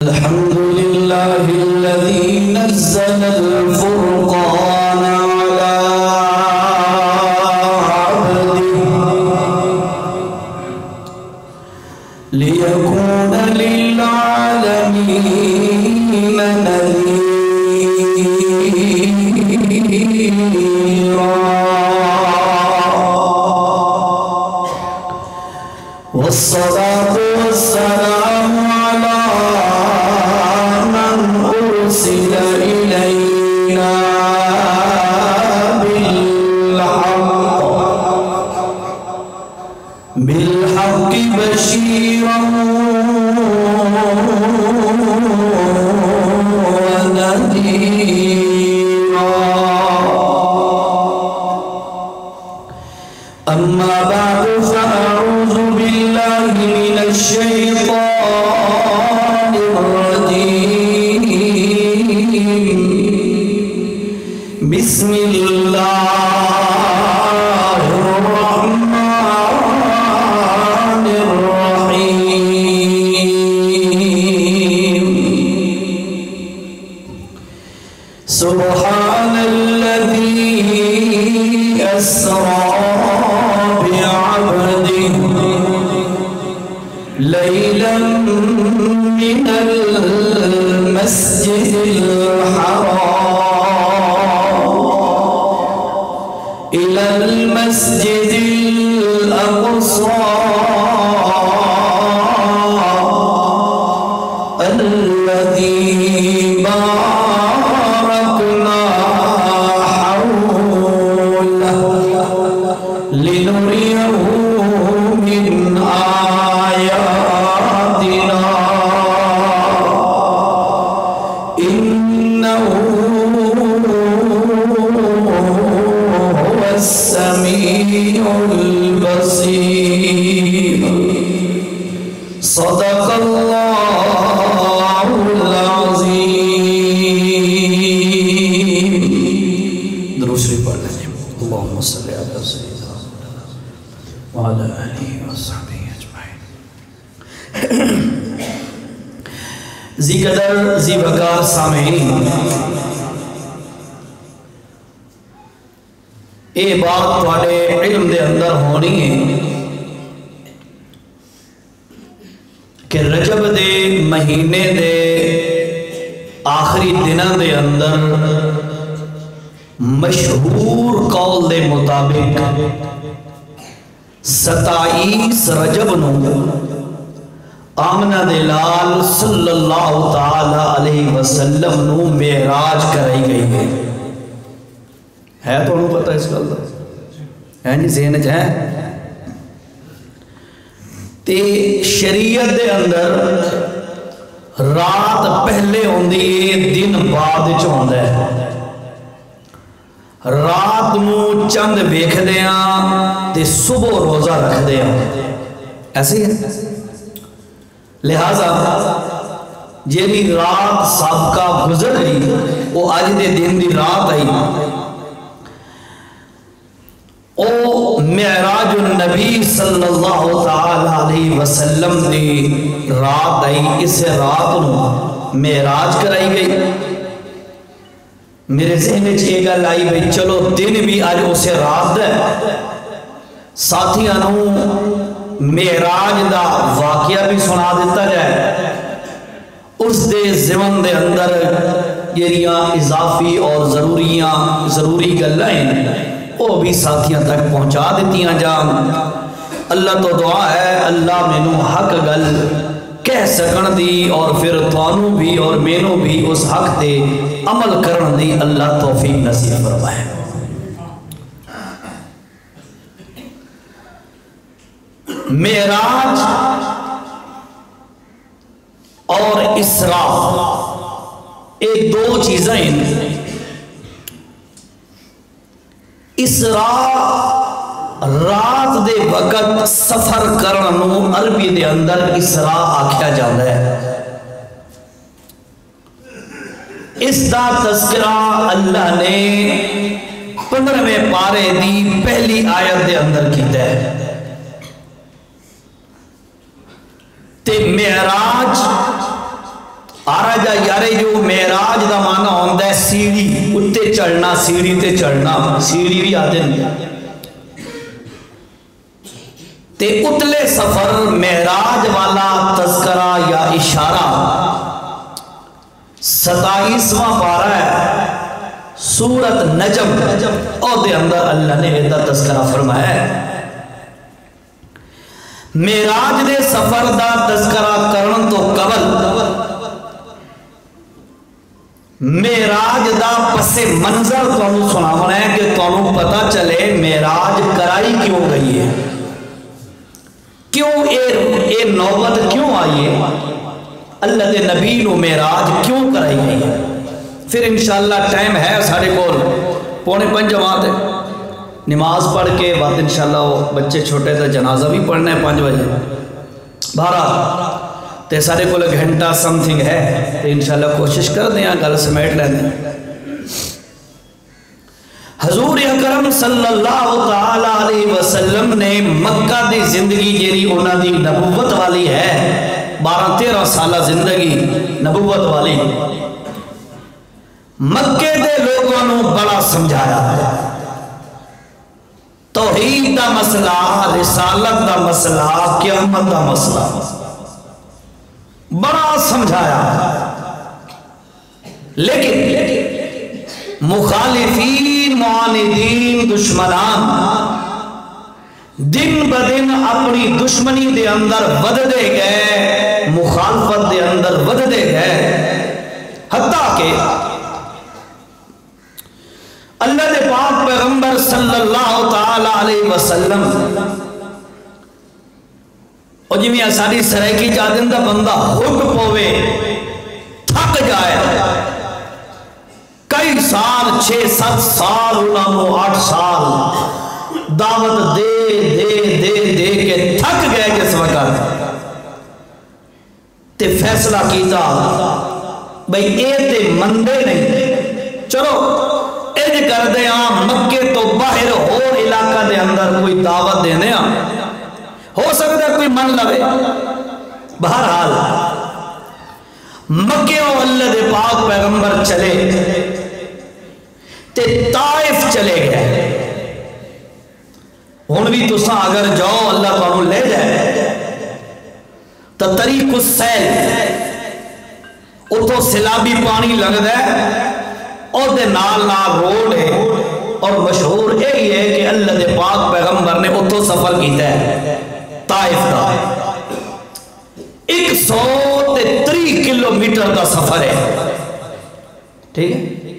الحمد لله الذي نزل الفرقان على عبده ليكون للعالمين نذيرا والصلاة والسلام على من أرسل إلينا بالحق بشيرا ونذيرا. أما بعد فأعوذ بالله من الشيطان الرجيم. بسم الله الرحمن الرحيم. سبحان الذي أسرى بعبده ليلا من المسجد الحرام إلى المسجد الأقصى الذي باركنا حوله لنريه من آياتنا إنه هو السميع البصير. صدق الله العظيم. درود شریف پڑھ لیں. اللهم صل على سيدنا وعلى آله وصحبه أجمعين. ذی قدر ذی وقار سامعین، اے بات تواڈے علم دے اندر ہونی ہے کہ رجب دے مہینے دے آخری دنوں دے اندر مشہور قول دے مطابق 27 رجب نو آمنہ دے لال صلی اللہ تعالی علیہ وسلم نو معراج کرائی گئی ہے تو انہوں پتہ اس کا اللہ ہے نہیں ذہن ہے تے شریعت دے اندر رات پہلے ہوندی ہے دن بعد چوندہ ہے. رات نو چند ویکھ دیاں تے صبح روزہ رکھ دیاں ایسے ہی ہے. لہذا جیلی رات سابقہ گزر گئی وہ آج دے دن دی رات آئی او معراج النبی صلی اللہ تعالی علیہ وسلم دی رات آئی. اس رات نو معراج کرائی گئی. میرے ذہن میں یہ گل آئی بھئی چلو دن بھی آج اسے رات ہے ساتھیاں نو معراج دا واقعہ بھی سنا دیتا جائے. اس دے ضمن دے اندر جیڑیاں اضافی اور ضروری گلیں وہ بھی ساتھیاں تک پہنچا دیتیاں جان. اللہ تو دعا ہے اللہ مینوں حق گل کہہ سکن دی اور پھر توانوں بھی اور مینوں بھی اس حق تے عمل کرن دی اللہ توفیق نصیب فرمائے. معراج اور اسراء یہ دو چیزیں ہیں. اسراء رات دے وقت سفر کرنو عربی دے اندر اسراء آکھیا جاندہ ہے. اس دا تذکرہ اللہ نے 15ویں پارے دی پہلی آیت دے اندر کیتا ہے. تے معراج فرمایا جا یارے جو معراج دا معنی ہوندا ہے سیڑھی اتے چڑھنا، سیڑھی تے چڑھنا، سیڑھی بھی آدھے تے اتلے سفر معراج والا تذکرہ یا اشارہ 27واں پارہ ہے سورت نجم اور دے اندر اللہ نے ایدہ تذکرہ فرمایا ہے۔ معراج دے سفر دا تذکرہ کرن تو قبل معراج دا پس منظر تو سناونا ہے کہ تو پتا چلے معراج کرائی کیوں گئی ہے، کیوں اے نوبت کیوں آئی ہے، اللہ دے نبی نو معراج کیوں کرائی گئی ہے۔ پھر انشاءاللہ ٹائم ہے ساڑھے کول 4:45 جماعت ہے، نماز پڑھ کے بعد انشاءاللہ وہ بچے چھوٹے تھے جنازہ بھی پڑھنا ہے 5 بجے 12 تے سارے کو گھنٹہ سم تھنگ ہے تو انشاءاللہ کوشش کر دیں گل سمیٹ لیں دیں۔ حضور اکرم صلی اللہ تعالیٰ علیہ وسلم نے مکہ دی زندگی جیری انہاں دی نبوت والی ہے 12-13 سالہ زندگی نبوت والی، مکے دے لوگوں نے بڑا سمجھایا ہے، توحید دا مسئلہ، رسالت دا مسئلہ، قیامت دا مسئلہ بڑا سمجھایا، لیکن مخالفین، معاندین، دشمنان دن بدن اپنی دشمنی دے اندر وددے گئے، مخالفت دے اندر وددے گئے، حتیٰ کہ اللہ دے پاک پیغمبر صلی اللہ تعالیٰ علیہ وسلم اور جی میں ساری سرائکی چاہدن دا بندہ ہک پوے تھک جائے، کئی سال 6-7 سال انہوں 8 سال دعوت دے دے دے دے کے تھک گئے جس وقت تے فیصلہ کیتا بھئی اے تے مندے نہیں، چلو ایج کر دے مکے تو باہر اور علاقہ دے اندر کوئی دعوت دینے ہو سکتا ہے کوئی من لگے۔ بہرحال مکے و اللہ دے پاک پیغمبر چلے تے طائف چلے گئے، ہن بھی تساں اگر جاؤ اللہ تعالیٰ لے جائے تو طریق السیل اتھو سیلابی پانی لگ دے اور دے نال نال روڈ ہے، اور مشہور یہی ہے کہ اللہ دے پاک پیغمبر نے اتھو سفر کیتا ہے طائف دا 130 کلومیٹر کا سفر ہے، ٹھیک ہے،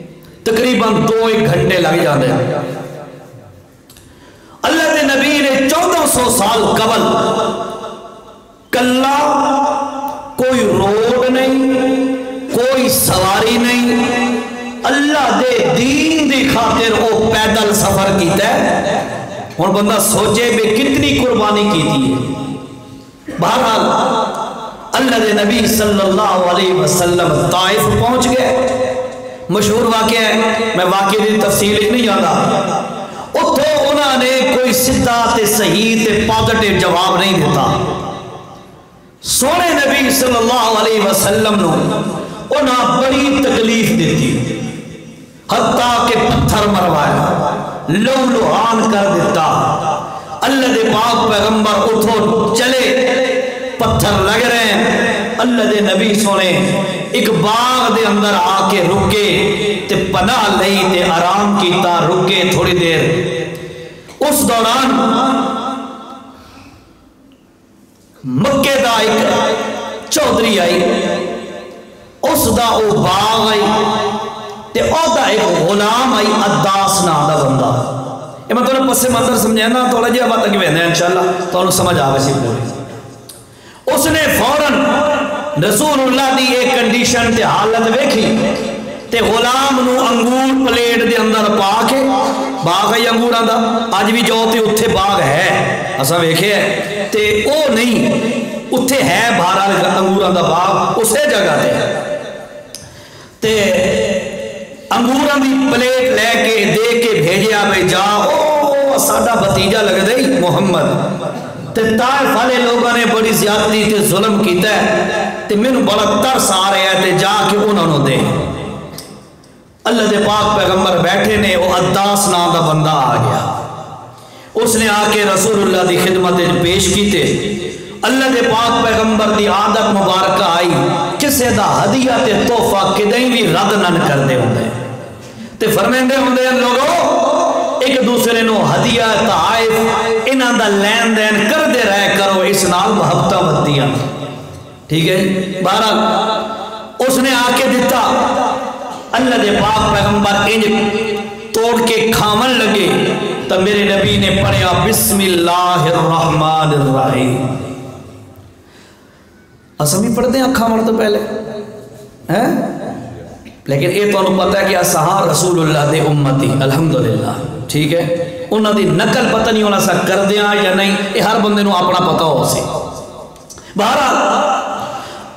تقریباً 2-1 گھنٹے لگ جاتے ہیں۔ اللہ دے نبی نے 1400 سال قبل کلا کوئی روڈ نہیں، کوئی سواری نہیں، اللہ دے دین دی خاطر وہ پیدل سفر کیتا ہے۔ اور بندہ سوچے بے کتنی قربانی کی تھی۔ بہرحال اللہ دے نبی صلی اللہ علیہ وسلم طائف پہنچ گئے، مشہور واقعہ ہے، میں واقعہ دی تفصیل نہیں جانا، اتھو انہوں نے کوئی سدھا تے صحیح تے پازیٹیو جواب نہیں دیتا، سونے نبی صلی اللہ علیہ وسلم نو انہاں بڑی تکلیف دیتی، حتیٰ کہ پتھر مروایا، لو لوہان کر دیتا۔ اللہ دے پاک پیغمبر اتھو چلے، پتھر لگ رہے ہیں، اللہ دے نبی سونے ایک باغ دے اندر آ کے رکے تے پناہ لئی تے آرام کیتا، رکے تھوڑی دیر۔ اس دوران مکے دا ایک چودھری آئی، اس دا او باغ آئی تے او دا ایک غلام آئی، عداس نام دا بندہ۔ یہ میں تو پس منظر سمجھینا تھوڑا جی بات اگے بہنے انشاءاللہ تو انہوں سمجھ آوے سی پوری۔ اس نے فوراً رسول اللہ دی ایک کنڈیشن تے حالت ویکھی تے غلام نو انگور پلیٹ دے اندر پا کے، باغ ہے انگوراں دا، آج بھی جو تے اتھے باغ ہے اساں ویکھے ہے تے او نہیں اتھے ہے بہرحال انگوراں دا باغ اسے جگہ تے انگوراں دی پلیٹ لے کے دے کے بھیجیا بھئی جا، او ساڈا بھتیجا لگ دئی محمد تے طائف والے لوگوں نے بڑی زیادتی تے ظلم کیتا ہے، تے مینوں بڑا ترس آ رہا ہے تے جا کے انہوں نے دے۔ اللہ دے پاک پیغمبر بیٹھے نے، وہ عداس نام دا بندہ آ گیا، اس نے آ کے رسول اللہ دی خدمت پیش کیتے۔ اللہ دے پاک پیغمبر دی عادت مبارکہ آئی، کسے دا ہدیہ تے تحفہ کدیں بھی رد نہ کردے ہوندے تے فرمیندے ہوندے ہیں لوگوں ایک دوسرے نو ہدیہ تحائف انہاں دا لین دین کردے رہے کرو، اس نال محبتاں ودیاں۔ ٹھیک ہے، بہرحال اس نے آ کے دیتا، اللہ دے پاک پیغمبر انج توڑ کے کھامن لگے تو میرے نبی نے پڑھیا بسم اللہ الرحمن الرحیم۔ اسم ہی پڑھتے ہیں کھامن تو پہلے ہیں، لیکن یہ تو پتہ ہے کہ اسہاں رسول اللہ دے امتی الحمدللہ، ٹھیک ہے، انہاں دی نقل پتہ نہیں ہونا سا کر دیاں یا نہیں، یہ ہر بندے نو اپنا پتہ ہو سی۔ بہرحال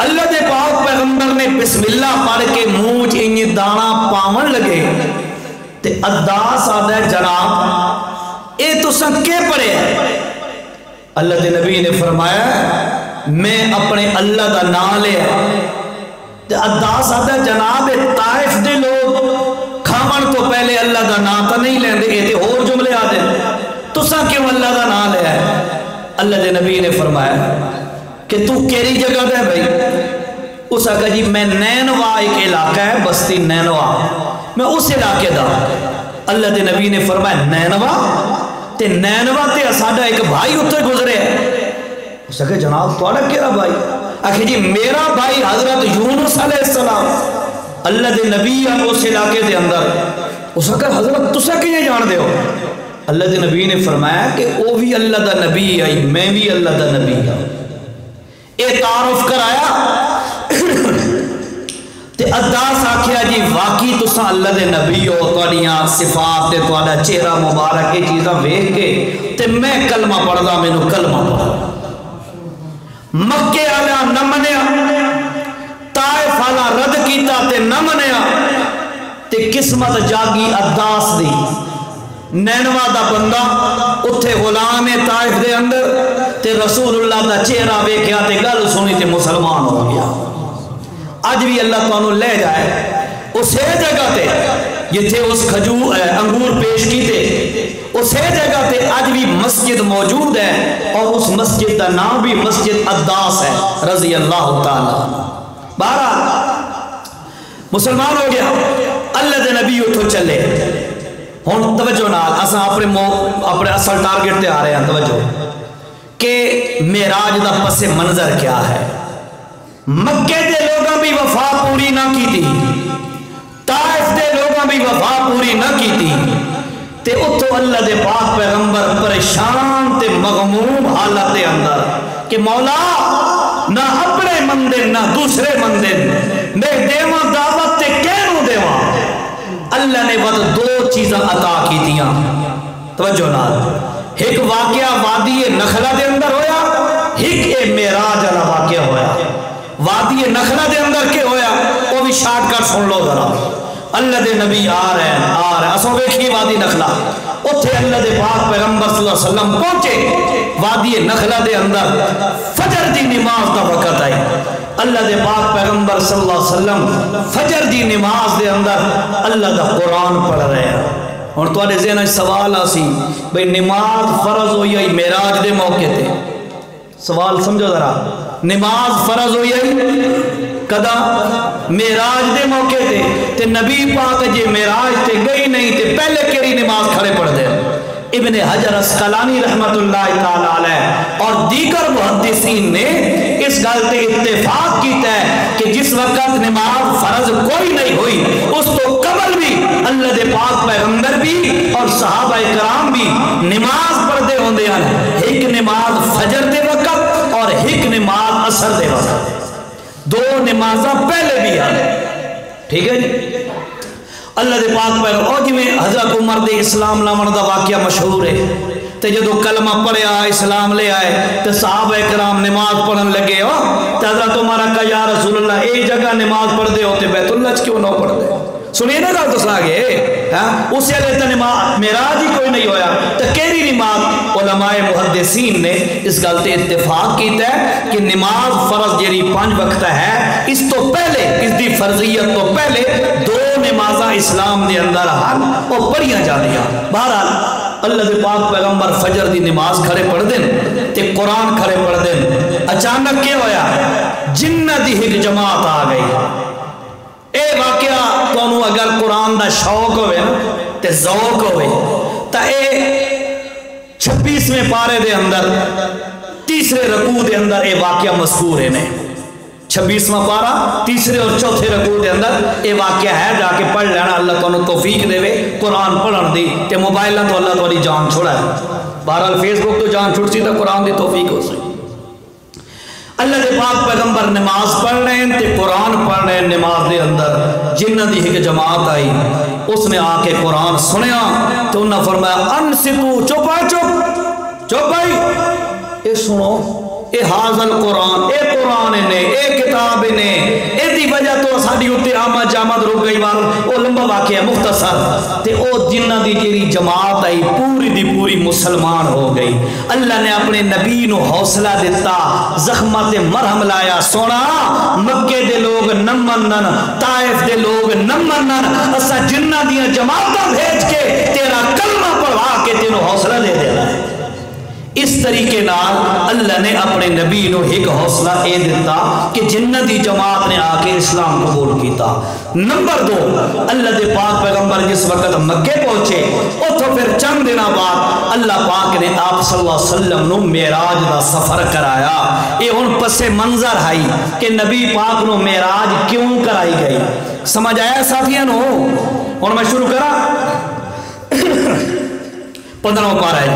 اللہ دے پاک پیغمبر نے بسم اللہ پڑھ کے منہ انہی دانا پاون لگے تے عداس آدھا ہے جناب اے تو سن کے پڑھے ہیں؟ اللہ دے نبی نے فرمایا میں اپنے اللہ دا نام لیا تے عداس آدھا ہے جناب طائف دے لوگ کھامن تو پہلے اللہ دا نام تا نہیں لیں دے، اے تے اور جملے آدھے تو سن کیوں اللہ دا نام لیا ہے؟ اللہ دے نبی نے فرمایا کہ تو کیری جگہ دے بھائی؟ اس آگا جی میں نینوا ایک علاقہ ہے بستی نینوا، میں اس علاقے دا۔ اللہ دے نبی نے فرمایا نینوا تے نینوا تے اساڑا ایک بھائی اتھے گزرے ہے۔ اس آگا جناب تو آڑا کیرا بھائی؟ آگے جی میرا بھائی حضرت یونس علیہ السلام، اللہ دے نبی ہے اس علاقے دے اندر۔ اس آگا حضرت تسا کیے جان دے ہو؟ اللہ دے نبی نے فرمایا کہ او بھی اللہ دا نبی ہے میں بھی اللہ دا نبی ہوں۔ اے تعارف کرایا تے عداس آکھیا جی واقعی تساں اللہ دے نبی ہو، تواڈیاں صفات تے تواڈا چہرہ مبارک یہ چیزاں ویکھ کے تے میں کلمہ پڑھدا، مینوں کلمہ پڑھا۔ مکے والا نہ منیا، طائف والا رد کیتا تے نہ منیا تے قسمت جاگی عداس دی، نینوا دا بندہ اتھے غلام ہے طائف دے اندر تے رسول اللہ دا چہرہ ویکھیا تے گل سنی تے مسلمان ہو گیا۔ اج بھی اللہ تعالیٰ لے جائے اسے جگہ تے جتھے اس انگور پیش کیتے، اسے جگہ تے اج بھی مسجد موجود ہے اور اس مسجد دا نام بھی مسجد عداس ہے رضی اللہ تعالیٰ۔ بہرحال مسلمان ہو گیا، اللہ دے نبی اتھو چلے۔ ہون توجہ نال اساں اپنے اصل ٹارگٹ تے آ رہے ہیں، توجہ کہ معراج دا پس منظر کیا ہے۔ مکے دے لوگاں بھی وفا پوری نہ کی تھی، طائف دے لوگاں بھی وفا پوری نہ کی تھی تے اتھو اللہ دے پاک پیغمبر پریشان تے مغموم حالت دے اندر کہ مولا نہ اپنے مندن نہ دوسرے مندن میں دیواں دعوت تے کینوں دیواں۔ اللہ نے ود دو چیزاں عطا کی دیا، توجہ نال، ایک واقعہ وادی نخلہ دے اندر ہویا، ایک اے معراج والا واقعہ ہویا۔ وادی نخلہ دے اندر کے ہویا وہ بھی شارٹ کٹ سن لو ذرا۔ اللہ دے نبی آ رہے ہیں اسوں ویکھی وادی نخلہ، اتھے اللہ دے پاک پیغمبر صلی اللہ علیہ وسلم پہنچے وادی نخلہ دے اندر، فجر دی نماز دا وقت آئی۔ اللہ دے پاک پیغمبر صلی اللہ علیہ وسلم فجر دی نماز دے اندر اللہ دا قرآن پڑھ رہے ہیں۔ اور تواڈے ذہن سوال آسی بھئی نماز فرض ہوئی ہے معراج دے موقع تے؟ سوال سمجھو ذرا، نماز فرض ہوئی ہے کدا؟ معراج دے موقع تے تے نبی پاک جے معراج تے گئی نہیں تے پہلے کیڑی نماز کھڑے پڑھ دے؟ ابن حجر اسقلانی رحمت اللہ تعالی علیہ اور دیگر محدثین نے اس گل تے اتفاق کیتا ہے کہ جس وقت نماز فرض کوئی نہیں ہوئی اس تو قبل بھی اللہ دے پاک پیغمبر بھی اور صحابہ کرام بھی نماز پڑھتے ہوندے ہیں، ایک نماز فجر دے وقت اور ایک نماز عصر دے وقت، دو نمازاں پہلے بھی ہیں، ٹھیک ہے جی۔ اللہ دے پاک پیغمبر اور جی میں حضرت عمر دے اسلام لاون دا واقعہ مشہور ہے تے جدو کلمہ پڑھیا اسلام لے آئے تے صحابہ کرام نماز پڑھن لگے ہو تے حضرت عمر کہا یا رسول اللہ اے جگہ نماز پڑھ دے ہوتے بیت اللہ کیوں نہ پڑھ دے؟ سنیے نا گل دسا گے اس ویلے تو معراج ہی کوئی نہیں ہویا تو کیڑی نماز؟ علماء محدثین نے اس گل تے اتفاق کیتا ہے کہ نماز فرض جیڑی 5 وقت ہے اس تو پہلے اس دی فرضیت تو پہلے 2 نمازاں اسلام دے اندر ہن او پڑھیاں جاندیاں. بہرحال اللہ دے پاک پیغمبر فجر دی نماز کھڑے پڑھ دین تے قرآن کھڑے پڑھ دین. اچانک کیا ہویا؟ جنہ دی ایک جماعت آ گئی. اے واقعہ تانوں اگر قرآن دا شوق ہوئے نا تے ذوق ہوئے تا اے 26ویں پارے دے اندر تیسرے رکوع دے اندر اے واقعہ مذکور ہے نے. 26واں پارا تیسرے اور چوتھے رکوع دے اندر اے واقعہ ہے. جا کے پڑھ لینا. اللہ تانوں توفیق دے قرآن پڑھن دی تے موبائلاں تو اللہ تہاڈی جان چھڑائے. بہرحال فیس بک تو جان چھڑ سی تے قرآن دی توفیق ہو سی. اللہ دے پاک پیغمبر نماز پڑھ رہے ہیں تے قرآن پڑھ رہے ہیں. نماز دے اندر جنہ دی ایک جماعت آئی اس نے آ کے قرآن سنیا تو انہاں فرمایا انصتو چپ بھائی اے سنو اے حاضر قرآن اے قرآن نے اے کتاب نے اے دی وجہ تو ساڈی اوتے آمد جامد رک گئی. وہ لمبا واقعہ مختصر تے او جنہ دی جیڑی جماعت آئی پوری دی پوری مسلمان ہو گئی. اللہ نے اپنے نبی نو حوصلہ دیتا زخمات مرہم لایا. سونا مکے دے لوگ نہ منن طائف دے لوگ نہ منن اسا جنہ دیاں جماعتاں بھیج کے تیرا کلمہ پڑھا کے تینوں حوصلہ دے دینا ہے. اس طریقے نال اللہ نے اپنے نبی نو ایک حوصلہ اے دیتا کہ جنہ دی جماعت نے آ کے اسلام قبول کیتا. نمبر 2 اللہ دے پاک پیغمبر جس وقت مکے پہنچے اتھوں پھر چند دنوں بعد اللہ پاک نے آپ صلی اللہ علیہ وسلم نو معراج دا سفر کرایا. اے ہن پس منظر آئی کہ نبی پاک نو معراج کیوں کرائی گئی. سمجھ آیا ساتھیاں نو؟ ہن میں شروع کرا 15واں پارہ ہے.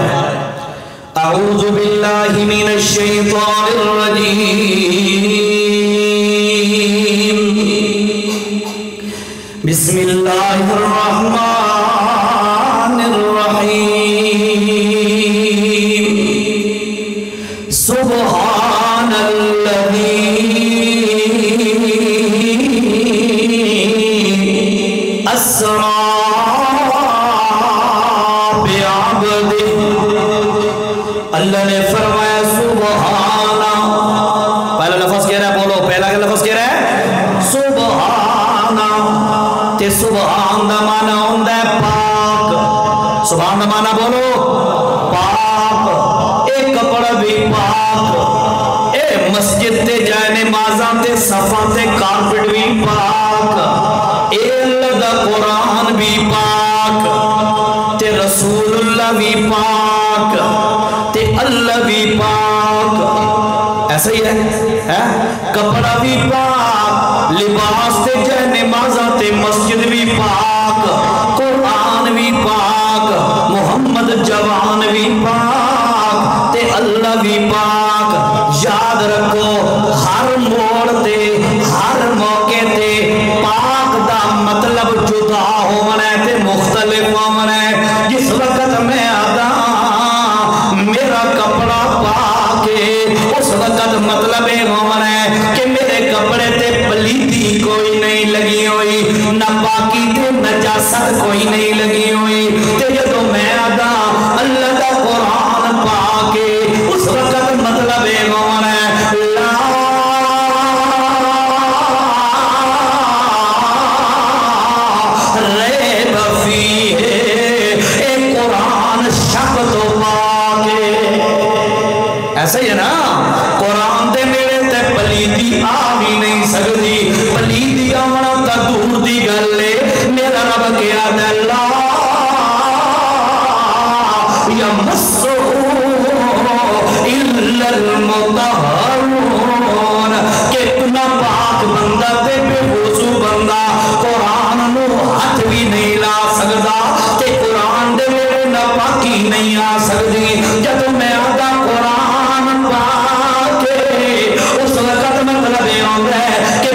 اعوذ باللہ من الشیطان الرجیم بسم اللہ الرحمن الرحیم سبحان الذی اسری اللہ نے فرمایا سبحانا. پہلا لفظ کہہ رہا ہے بولو پہلا کا لفظ کہہ رہا ہے سبحانا. تے سبحان دا معنی ہوندا ہے پاک. سبحان دا معنی بولو پاک. اے کپڑا بھی پاک. اے مسجد تے جائے نمازاں تے صفاں تے کارپٹ بھی پاک. اے اللہ دا قرآن بھی پاک تے رسول اللہ بھی پاک تے اللہ بھی پاک. ایسا ہی ہے کپڑا بھی پاک لباس تے جائے نمازاں تے مسجد بھی پاک قرآن بھی پاک محمد جوان بھی پاک تے اللہ بھی پاک. یاد رکھو ہر موڑ تے ہر موقع تے پاک دا مطلب جدا ہونا ہے تے مختلف ہونا ہے. جس وقت میں آدھا میرا کپڑا پاک ہے اس وقت مطلب یہ ہونا ہے کہ میرے کپڑے تے پلیتی کوئی نہیں لگی ہوئی نہ پاکی تے نجاست کوئی نہیں لگی ہوئی. تے جدو میں آدھا اللہ دا قرآن پاک ہے اس وقت مطلب یہ ہونا ہے لا ریب فیہ. اے قرآن شک تو پاک ہے. ایسا ہی ہے نا قرآن دے میرے تے پلیتی آ بھی نہیں سکتی. پلیتی آنا تا دور دی گل ہے. میرا رب کیا دے لا یمسو الا المطہرون کہ اتنا پاک بندہ تے بے وضو بندہ قرآن نو ہاتھ بھی نہیں لا سکتا تے قرآن دے میرے نہ پاکی نہیں آ سکتی. جب میں آدھا قرآن پاک اس وقت مطلب یہ ہوتا ہے کہ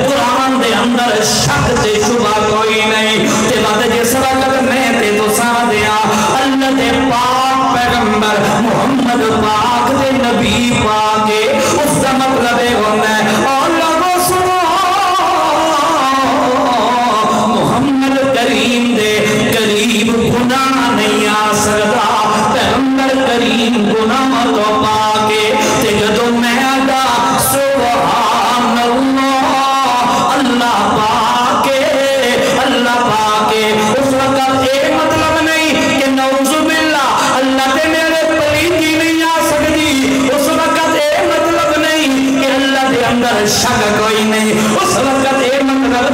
قرآن دے اندر شک تے شبہ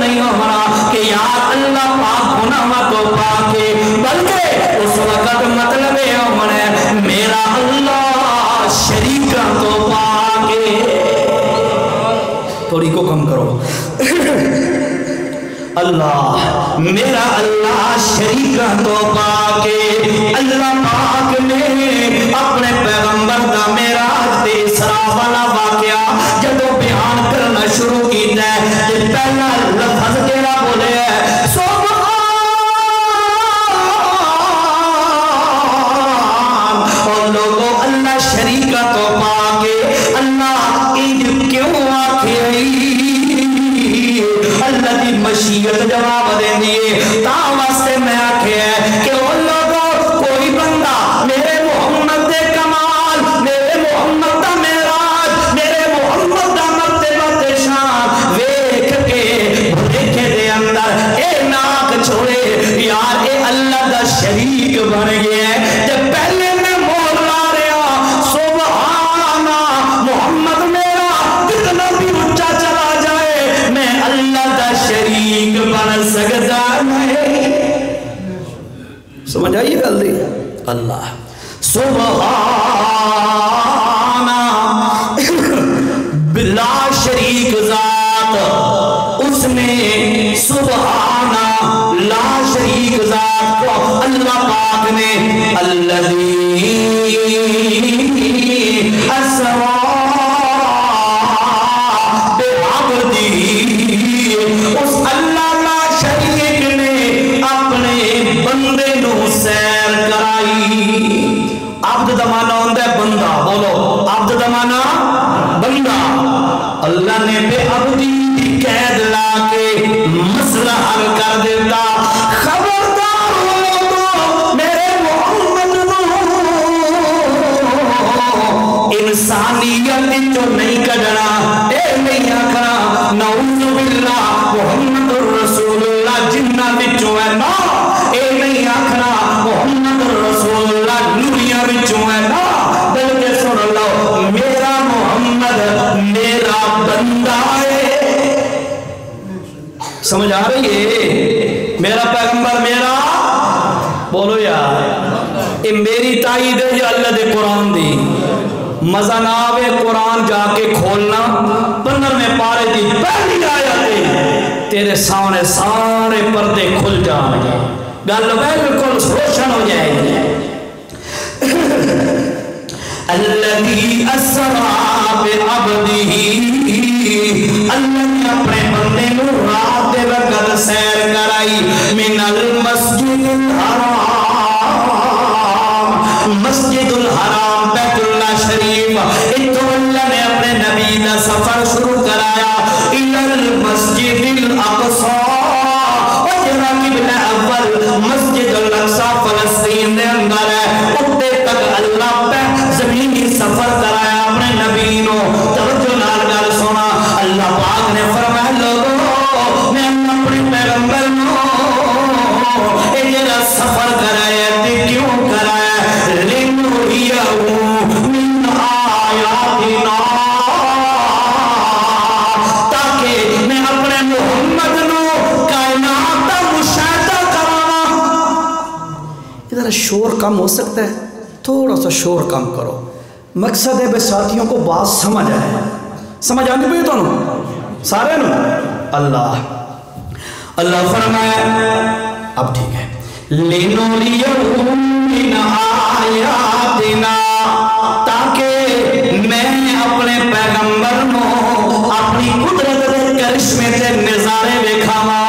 نہیں ہونا کہ یار اللہ پاک گناہ تو پاکے، بلکہ اس وقت مطلب یہ ہونا میرا اللہ شریکہ تو پاکے۔ تھوڑی کو کم کرو، اللہ میرا اللہ شریکہ تو پاکے۔ اللہ پاک نے اپنے پیغمبر دا معراج تے اسراء والا واقعہ جدو بیان کرنا شروع کیتا ہے تے پہلا لفظ کیڑا بولے ہے سبحان، اور لوگوں اللہ شریکہ تو پاکے۔ اللہ انج کیوں آکھے اللہ دی مشیت جواب دے دیئے تا واسطے میں آکھے ہے کہ وہ لوگوں کوئی بندہ میرے محمد دے کمال، میرے محمد دا معراج، میرے محمد دا مرتبہ شان ویکھ کے بھلیکے دے اندر اے ناک چھوڑے یار اے اللہ دا شریک بن گیا ہے۔ جب پہلے میں مول لا رہا سبحانہ محمد میرا کتنا بھی اونچا چلا جائے میں اللہ دا شریک بن سکتا نہیں۔ سمجھ آئیے گل دی؟ اللہ سبحانہ بلا شریک ذات، اس نے سبحانہ لا شریک ذات کو اللہ پاک نے الذی اسرا اس اللہ لا شریک نے اپنے بندے نو سیر کرائی۔ عبد دا معنی ہوندہ ہے بندہ، بولو عبد دا معنی بندہ۔ اللہ نے بے عبدی کی قید لا کے مسئلہ حل کر دیتا۔ خبردار ہو تو میرے محمد نو انسانیت جو نہیں کڑنا، اے نہیں آکھنا نعوذ باللہ محمد الرسول اللہ جنہ بچوں ہے نا، اے نہیں آکھنا محمد الرسول اللہ نوریاں بچوں ہے نا، بلکہ سن لو میرا محمد میرا بندہ ہے۔ سمجھ آ رہی ہے؟ میرا پیغمبر میرا، بولو یار اے میری تائید ہے یا اللہ دے قرآن دی؟ مزہ نہ آوے قرآن جا کے کھولنا 15ویں پارے دی پہلی آیت تیرے سامنے سارے پردے کھل جائیں گے، گل بالکل روشن ہو جائے گی۔ الذی اسرا بعبدہ، اللہ نے اپنے بندے نو رات دے وقت سیر کرائی من المسجد الحرام، مسجد الحرام بیت اللہ شریف، اتو اللہ نے اپنے نبی دا سفر شروع کرایا الى المسجد الاقصی، وجرہ قبلہ اول مسجد الاقصی فلسطین دے اندر ہے، اتے تک اللہ پہ زمینی سفر کرایا اپنے نبی نو۔ توجہ نال گل سونا، اللہ پاک نے فرمایا لوگوں میں اپنے پیغمبر نو اے جڑا سفر کرایا تے کیوں کرایا؟ لنریہو من آیاتنا، تاکہ میں اپنے محمد نو کائنات کا مشاہدہ کرانا۔ ادھر شور کم ہو سکتا ہے، تھوڑا سا شور کم کرو، مقصد ہے بے ساتھیوں کو بات سمجھ آئے۔ سمجھ آنے پہ تو سارے نو اللہ فرمایا اب ٹھیک ہے لِنُرِيَهُ مِنْ آیَاتِنَا، تاکہ میں اپنے پیغمبر نو اپنی قدرت دے کرشمے تے نظارے بکھاما۔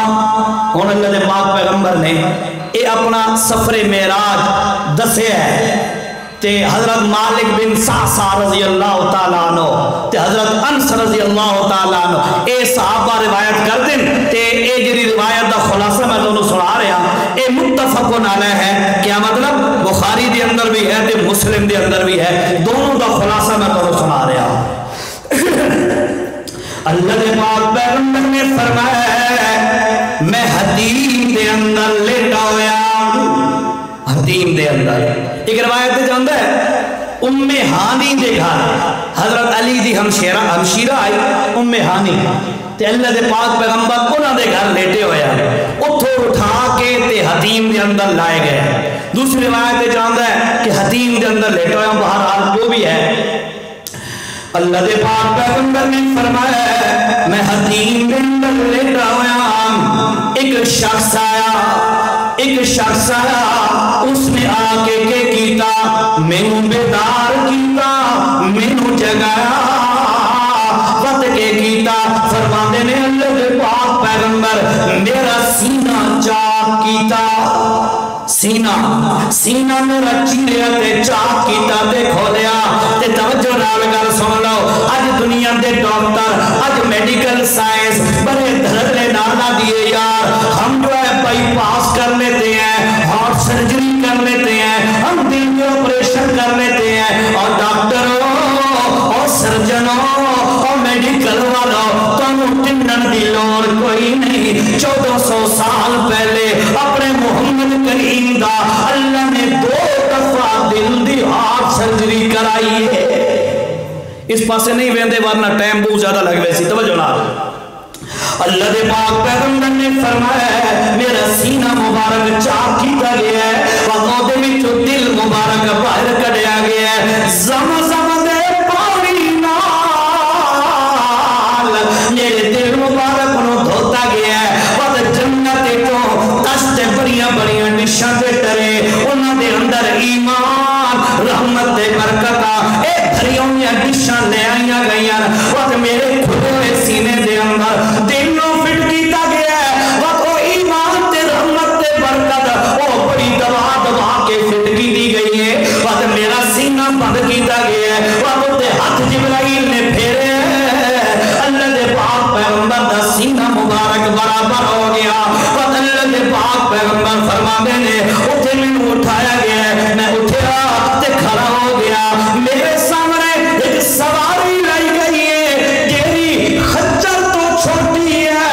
ہون اللہ دے پاک پیغمبر نے اے اپنا سفر معراج دسے ہے تے حضرت مالک بن سعصع رضی اللہ تعالیٰ عنہ تے حضرت انس رضی اللہ تعالیٰ عنہ اے صحابہ روایت کر دیں تے اے جری روایت دا خلاصہ میں دونوں سنا رہا، اے متفقن علیہ ہے، کیا مطلب بخاری دے اندر بھی ہے تے مسلم دے اندر بھی ہے، دونوں دا خلاصہ میں دونوں سنا رہا۔ اللہ دے پاک پیغمبر نے فرمایا میں حتیم دے اندر لیٹا ہویا، حتیم دے اندر ایک روایت جاندہ ہے ام ہانی دے گھر حضرت علی دی ہمشیرہ آئی ام ہانی تے اللہ دے پاک پیغمبر انہاں دے گھر لیٹے ہویا اتھو اٹھا کے تے حتیم دے اندر لائے گئے. دوسری روایت تے جاندا ہے کہ حتیم دے اندر لیٹے ہویا بہرحال جو بھی ہے اللہ دے پاک پیغمبر نے فرمایا میں حتیم دے اندر لیٹا ہویا ایک شخص آیا اس نے آ کے کیتا مینوں بیدار کیتا مینوں جگایا وقت کے کیتا فرماندے نے اللہ دے پاک پیغمبر میرا سینہ چاک کیتا سینہ میرا چیریا تے چاک کیتا تے کھولیا تے توجہ نال گل سن لو اج دنیا دے ڈاکٹر اج میڈیکل سائنس بڑے دھڑلے نانا دیے یار ہم جو ہے بائی پاس کر لیتے ہیں ہارٹ سرجری کر لیتے ہیں ہم دل کے آپریشن کر لیتے ہیں اور ڈاکٹروں اور سرجنوں اور میڈیکل والوں تمہیں ٹنڈن دی لوڑ کوئی نہیں 1400 سال پہلے اپنے محمد کریم دا اللہ نے 2 دفعہ دل دی ہارٹ سرجری کرائی ہے. اس پاسے نہیں ویندے ورنہ ٹائم بہت زیادہ لگ ویسی توجہ نہ اللہ دے پاک پیغمبر نے فرمایا میرا سینہ مبارک چاک کیتا گیا ہے وقت دے وچوں دل مبارک باہر کڈیا گیا ہے زمزم دے پانی نال میرے دل مبارک نو دھوتا گیا ہے وقت جنت تو دشت بڑیاں بڑیاں ڈشاں تے ٹرے انہاں دے اندر ایمان رحمت دے برکتاں اے بھریاں ڈشاں لے آئیاں گئیاں وقت میرے کھلے ہوئے سینے دے اندر دل نو فٹ کیتا گیا ہے وقت وہ ایمان تے رحمت تے برکت وہ بڑی دبا کے فٹ کی دی گئی ہے وقت میرا سینہ بند کیتا گیا ہے وقت تے ہاتھ جبرائیل نے پھیرے اللہ دے پاک پیغمبر دا سینہ مبارک برابر ہو گیا وقت اللہ دے پاک پیغمبر فرماندے نے اٹھے میں اٹھایا گیا ہے میں اٹھیا تے کھڑا ہو گیا میرے سامنے ایک سواری لائی گئی ہے جیری خچر تو چھوٹی ہے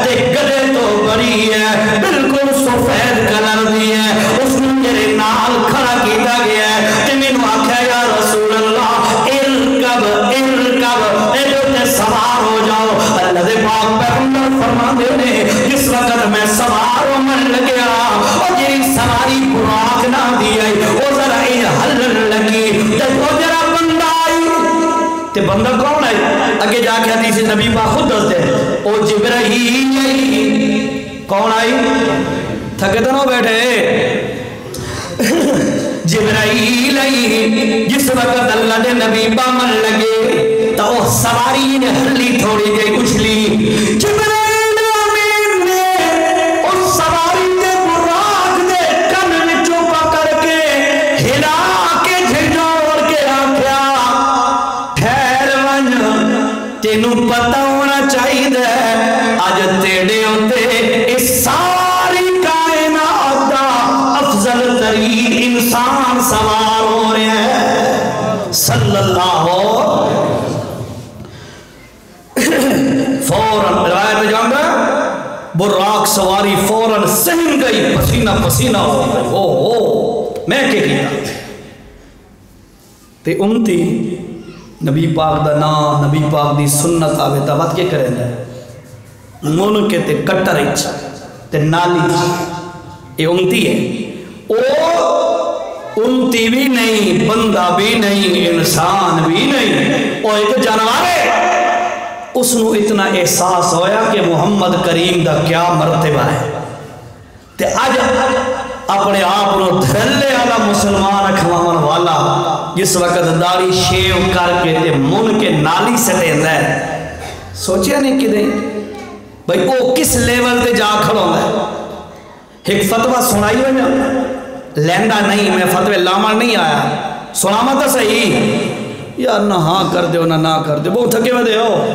تے گلے تو بڑی ہے بالکل سفید کلر دی ہے اس نے میرے نال کھڑا کیتا گیا ہے تے مینوں آکھیا یا رسول اللہ ارکب اے جو تے سوار ہو جاؤ اللہ دے پاک پیغمبر فرماندے نے جس وقت میں سوار ہونے لگیا اور جی سواری براق نہ دی آئی وہ ذرا ہلن لگی تے وہ ذرا بندہ آئی تے بندہ کون ہے اگے جا کے حدیث نبی پاک خود دستے ہیں او جبرائیل آئی کون آئی تھکے تو نہ بیٹھے جبرائیل آئی جس وقت اللہ دے نبی بامن لگے تو وہ سواری نے ہلی تھوڑی دے اچھلی جبرائیل امین نے اس سواری دے براق دے کن وچوں پکڑ کے ہلا کے جھنجھوڑ کے آکھیا ٹھہر ون تینوں پتہ ہونا چاہیے اج تیرے اوتے اس ساری کائنات دا افضل ترین انسان سوار ہو رہے ہیں صلی اللہ فوراً روایت جانگا براق سواری فوراً سہن گئی پسینہ پسینہ ہو گئی او میں کیا کیا تے امتی نبی پاک دا نام نبی پاک دی سنت آوے تاوت کے کریں دے من کے تے کٹر اچ تے نالی یہ امتی ہے او امتی بھی نہیں بندہ بھی نہیں انسان بھی نہیں او ایک جانور ہے اس نو اتنا احساس ہویا کہ محمد کریم دا کیا مرتبہ ہے تے آج اپنے آپ نو دھرلے والا مسلمان کھواون والا جس وقت داڑھی شیو کر کے تے من کے نالی سٹے ہے سوچیا نہیں کہ نہیں بھئی او کس لیول تے جا کھڑا ہے ایک فتوہ سنائی ہو نا لینڈا نہیں میں فتوہ لامن نہیں آیا سناما تو صحیح یار نہ ہاں کر دے نہ کر دے بہت تھکے میں دے ہو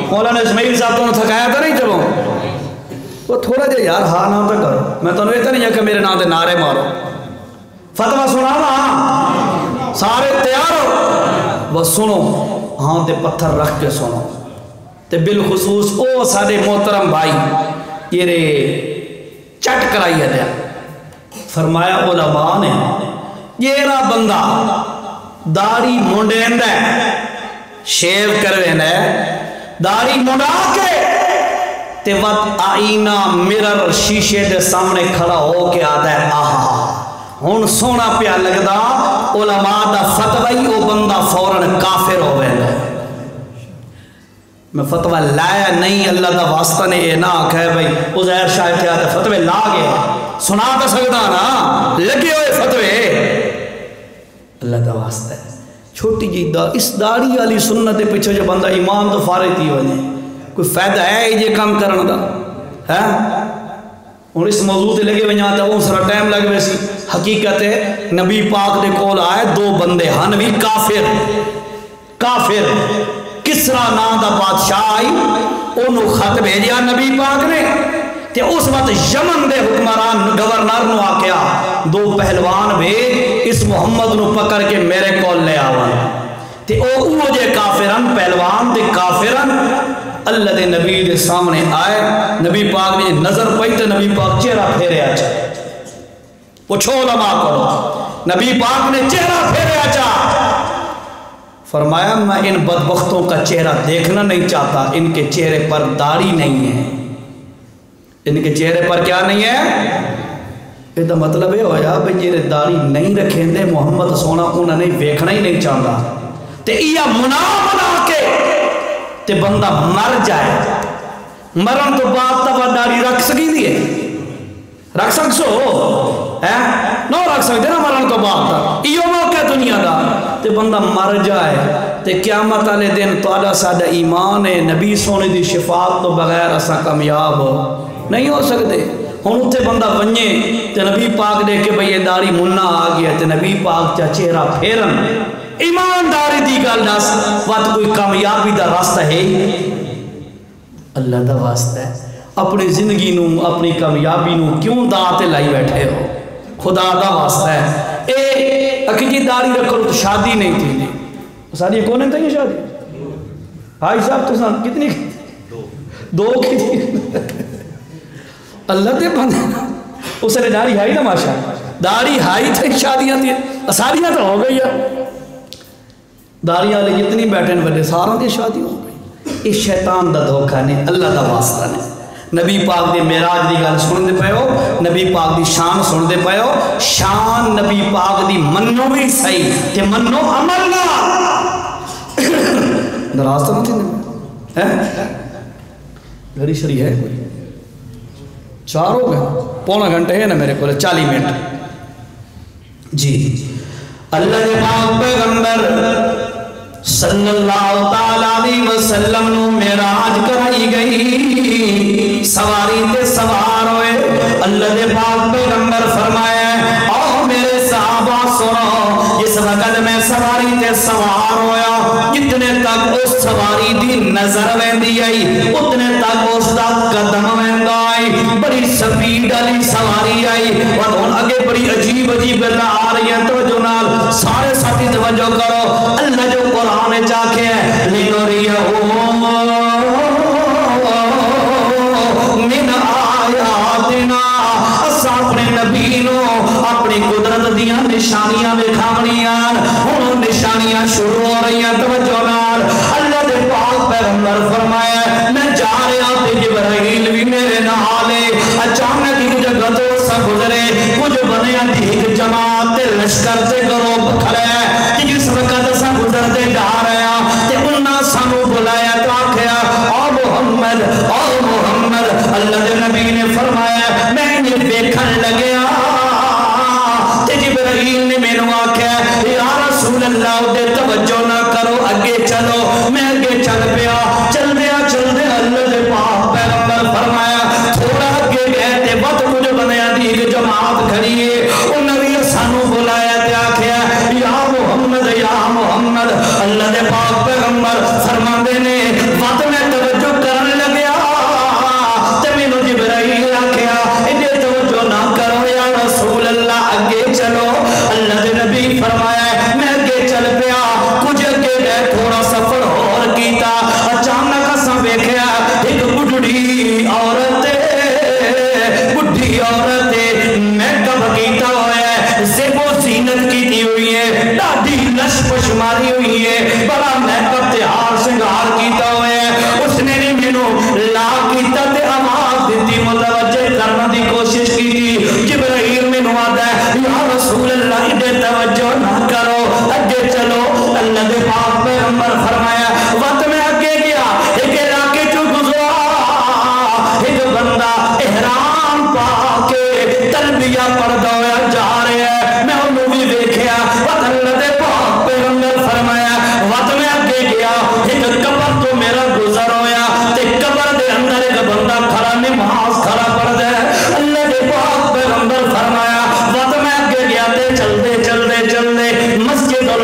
مولانا اسماعیل صاحب تو نے تھکایا تھا نہیں چلو وہ تھوڑا جے یار ہاں نہ تو کرو میں تو نہیں نہیں ہے کہ میرے نام دے نعرے مارو فتوہ سنانا سارے تیار ہو وہ سنو ہاں تے پتھر رکھ کے سنو تے بالخصوص او سارے محترم بھائی یہ رے چٹ کرائی ہے دیا فرمایا علماء نے یہ رہا بندہ داڑھی منڈیندا ہے، شیو کرویندا ہے، داڑھی منڈا کے تے وقت آئینہ مرر شیشے دے سامنے کھڑا ہو کے آتا ہے آہا ہن سونا پیا لگدا، علماء دا فتوی او بندہ فوراً کافر ہو ویندا ہے۔ میں فتوی لایا نہیں، اللہ دا واسطہ نے یہ نہ آکھا ہے بھائی عزیر شاہ کیا تھا فتوی لا گئے، سنا تو سکتا نا، لگے ہوئے فتوی، اللہ دا واسطہ ہے۔ چھوٹی جی اس داڑھی والی سنت کے پیچھے جو بندہ ایمان تو فارغ تھی وجے کوئی فائدہ ہے یہ کام کرنے دا ہے؟ اور اس موضوع تے لگے وجہ تے اس طرح ٹائم لگ ویسی، حقیقت ہے نبی پاک دے کول آئے دو بندے ہن بھی کافر کسرا نام دا بادشاہ آئی انہوں خط بھیجیا نبی پاک نے تے اس وقت یمن دے حکمران گورنر نو آکیا دو پہلوان بھیج اس محمد نو پکڑ کے میرے کول لے آون تے او جے کافرن پہلوان تے کافرن اللہ دے نبی دے سامنے آئے، نبی پاک نے نظر پئی تے نبی پاک چہرہ پھیرے آچا، پوچھو علماء کرو، نبی پاک نے چہرہ پھیرے آچا، فرمایا میں ان بدبختوں کا چہرہ دیکھنا نہیں چاہتا، ان کے چہرے پر داڑھی نہیں ہے، ان کے چہرے پر کیا نہیں ہے؟ یہ تو مطلب یہ ہویا بھئی یہ داڑھی نہیں رکھیں دے محمد سونا انہوں نے ویکھنا ہی نہیں چاہتا تے یہ منا کے تے بندہ مر جائے، مرن تو بعد تو وہ داڑھی رکھ سکی دیئے، رکھ سکسو نو رکھ سکتے نا مرن تو بعد یہ موقع دنیا دا تے بندہ مر جائے تے قیامت والے دن تہاڈا ساڈا ایمان ہے نبی سونے دی شفاعت تو بغیر اساں کامیاب نہیں ہو سکتے۔ ہن اتھے بندہ ونجے تے نبی پاک دیکھ کے بھئی یہ داڑھی منا آ گیا تے نبی پاک چا چہرہ پھیرن، ایمانداری دی گل دس وقت کوئی کامیابی دا راستہ ہے؟ اللہ دا واسطہ ہے، اپنی زندگی نو اپنی کامیابی نو کیوں داتے لائی بیٹھے ہو؟ خدا دا واسطہ ہے اے اکی جی داڑھی رکھو تو شادی نہیں تھی، شادی کون تھا یہ شادی؟ بھائی صاحب تو سن کتنی دو کی تھی؟ اللہ دے بندے اس نے داڑھی ہائی نا ماشاء داڑھی ہائی تھی شادیاں تھی ساریاں تو ہو گئی ہے، داڑھی والے جتنی بیٹھے بڑے ساروں کی شادی ہو گئی۔ اس شیطان دا دھوکہ نے اللہ دا واسطہ نے نبی پاک دے معراج دی گل سن دے پئے ہو، نبی پاک دی شان سن دے پئے ہو، شان نبی پاک دی منو بھی صحیح تے منو عمل نہ ناراض تو نہیں تھی گھڑی شری ہے کوئی 4 ہو گئے پونا گھنٹے ہے نا میرے کو 40 منٹ جی۔ اللہ دے پاک پیغمبر صلی اللہ تعالیٰ علیہ وسلم نو معراج کرائی گئی، سواری تے سوار ہوئے، اللہ دے پاک پیغمبر فرمایا او میرے صحابہ سنو، جس وقت میں سواری تے سوار ہویا جتنے تک اس سواری دی نظر ویندی آئی اتنے تک اس دا قدم ویندا آئی، بڑی سپیڈ علی سواری آئی اور ان آگے بڑی عجیب گلاں آ رہی ہیں، توجہ نال سارے ساتھی توجہ کرو، اللہ جو قرآن چاکے ہیں لِنُرِيَهُ مِنْ آیاتنا، اسا اپنے نبی نو اپنی قدرت دیاں نشانیاں دکھاونیاں، انہوں نشانیاں شروع ہو رہی ہیں، توجہ نال اللہ دے پاک پیغمبر فرمایا میں جا رہا تے جبرائیل بھی میرے نال اچانک ہی جگہ تو سا گزرے کچھ بنیاں دی ایک جماعت لشکر سے گروہ کھڑے کہ جس وقت سا گزرتے جا رہے ہیں تے انہاں سانو بلایا تو آکھیا او محمد اللہ دے نبی نے فرمایا میں انہیں دیکھن لگیا تے جبرائیل نے میں نے آکھیا یا رسول اللہ دے توجہ نہ کرو اگے چلو، میں اگے چل پیا، چل دیا اللہ دے پاک پیغمبر فرمایا تھوڑا اگے گئے تے وقت کچھ بنیا دی ایک جماعت کھڑی ہے، انہوں نے سانو بلایا تے آکھیا یا محمد اللہ دے پاک پیغمبر فرماندے نے وقت میں توجہ کرنے لگیا تے مینوں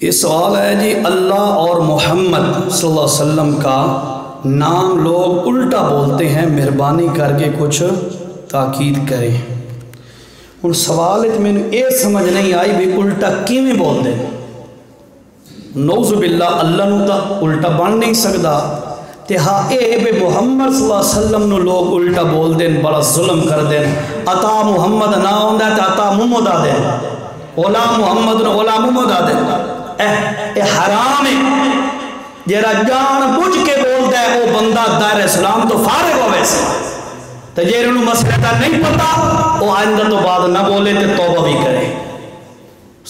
یہ سوال ہے جی، اللہ اور محمد صلی اللہ علیہ وسلم کا نام لوگ الٹا بولتے ہیں، مہربانی کر کے کچھ تاکید کریں۔ ہن سوال ہے میں یہ سمجھ نہیں آئی بھی الٹا کیویں بول دیں؟ نعوذ باللہ، اللہ نو تا الٹا بن نہیں سکتا، تے ہاں اے بے محمد صلی اللہ علیہ وسلم نو لوگ الٹا بول دیں، بڑا ظلم کر دیں۔ عطا محمد نہ ہوندا تے عطا محمد آ دیں، اولا محمد نو اولا محمد آ دیں۔ اے حرام ہے، جیرا جان بوجھ کے بولدا ہے وہ بندہ دائر اسلام تو فارغ ہو ویسے، تے جیرے نو مسئلہ تا نہیں پتا وہ آئندہ تو بعد نہ بولے تے توبہ بھی کرے۔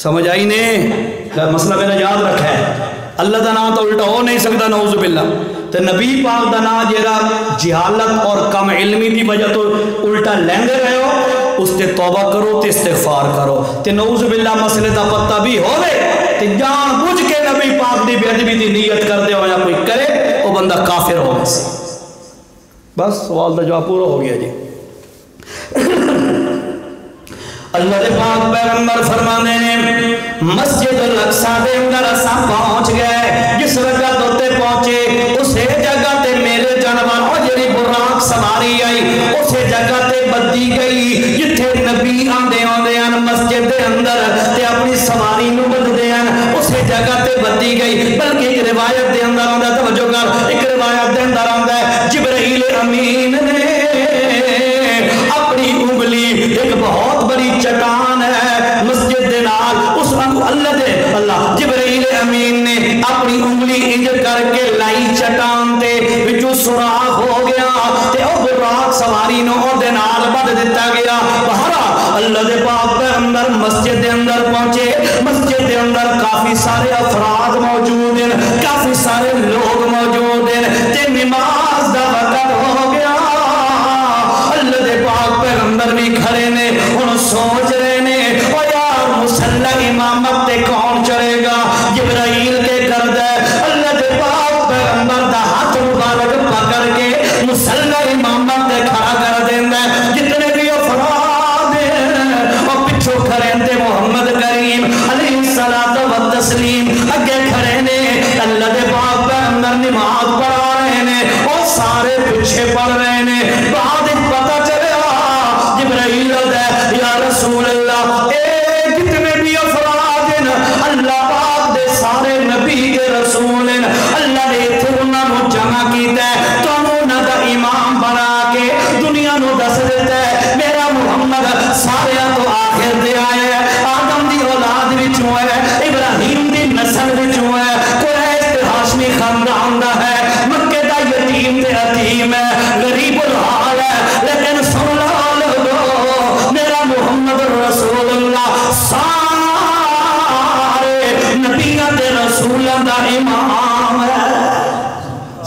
سمجھ آئی نہیں؟ مسئلہ میرا یاد رکھا ہے، اللہ دا نام تو الٹا ہو نہیں سکتا، نعوذ باللہ۔ تے نبی پاک دا نام جیرا جہالت اور کم علمی دی وجہ تو الٹا لیندے رہے ہو، اس تے توبہ کرو تے استغفار کرو، تے نعوذ باللہ مسئلے دا پتہ بھی ہوئے تے جان بوجھ کے نبی پاک دی بے ادبی دی نیت کر دے ہو یا کوئی کرے، وہ بندہ کافر ہو گیا۔ بس سوال دا جواب پورا ہو گیا جی۔ اللہ دے پاک پیغمبر فرمانے نے مسجد الاقصیٰ دے اندر اساں پہنچ گئے، جس جگہ تے پہنچے اسے جگہ تے میرے جانور اور جڑی براق سواری آئی اسے جگہ تے بدی گئی جتھے نبی آندے آندے ہیں مسجد دے اندر تے اپنی سواری نو بددے ہیں، اسے جگہ تے بدی گئی۔ بلکہ ایک روایت دے اندر آندا، توجہ کر، ایک روایت دے اندر آندا ہے جبرائیل امین نے اپنی انگلی، ایک بہت بڑی چٹان ہے مسجد دے نال، اس اللہ جبرائیل امین نے اپنی انگلی انج کر کے لائی چٹان تے وچوں سوراخ ہو گیا تے او براق سواری نو او دے نال بد دتا گیا۔ بہرحال اللہ دے پاک پیغمبر مسجد دے اندر پہنچے، مسجد دے اندر کافی سارے افراد موجود ہیں، کافی سارے لوگ موجود ہیں تے نماز دا وقت ہو گیا۔ اللہ دے پاک پیغمبر بھی کھڑے نے، ان سوچ رہے نے او یار مسلح امامت تے کون چڑھے گا؟ جبرائیل کے کر دے۔ اللہ دے پاک پیغمبر دا ہاتھ مبارک پکڑ کے مسلح امامت تے کھڑا کر دیندا ہے۔ جتنے بھی افراد ہیں اور پچھو کھڑے تے محمد کریم علیہ الصلوۃ والتسلیم اگے کھڑے نے، اللہ دے پاک پیغمبر نماز پڑھا رہے نے اور سارے پیچھے پڑھ رہے نے۔ بعد پتہ چلا جبرائیل دے یا رسول اللہ، اے جتنے بھی افراد ہیں اللہ پاک دے سارے نبی کے رسول ہیں، اللہ نے اتھے انہاں نو جمع کیتا ہے، تو انہاں دا امام بنا کے دنیا نو دس دیتا ہے میرا محمد سارے تو آخر دے آئے ہے، آدم دی اولاد وچوں ہے، ابراہیم دی نسل وچوں ہے، قریش تے ہاشمی خاندان دا ہے، مکے دا یتیم تے یتیم ہے، غریب الحال ہے، لیکن سن لو میرا محمد رسول اللہ سارے نبیوں تے رسولوں دا امام ہے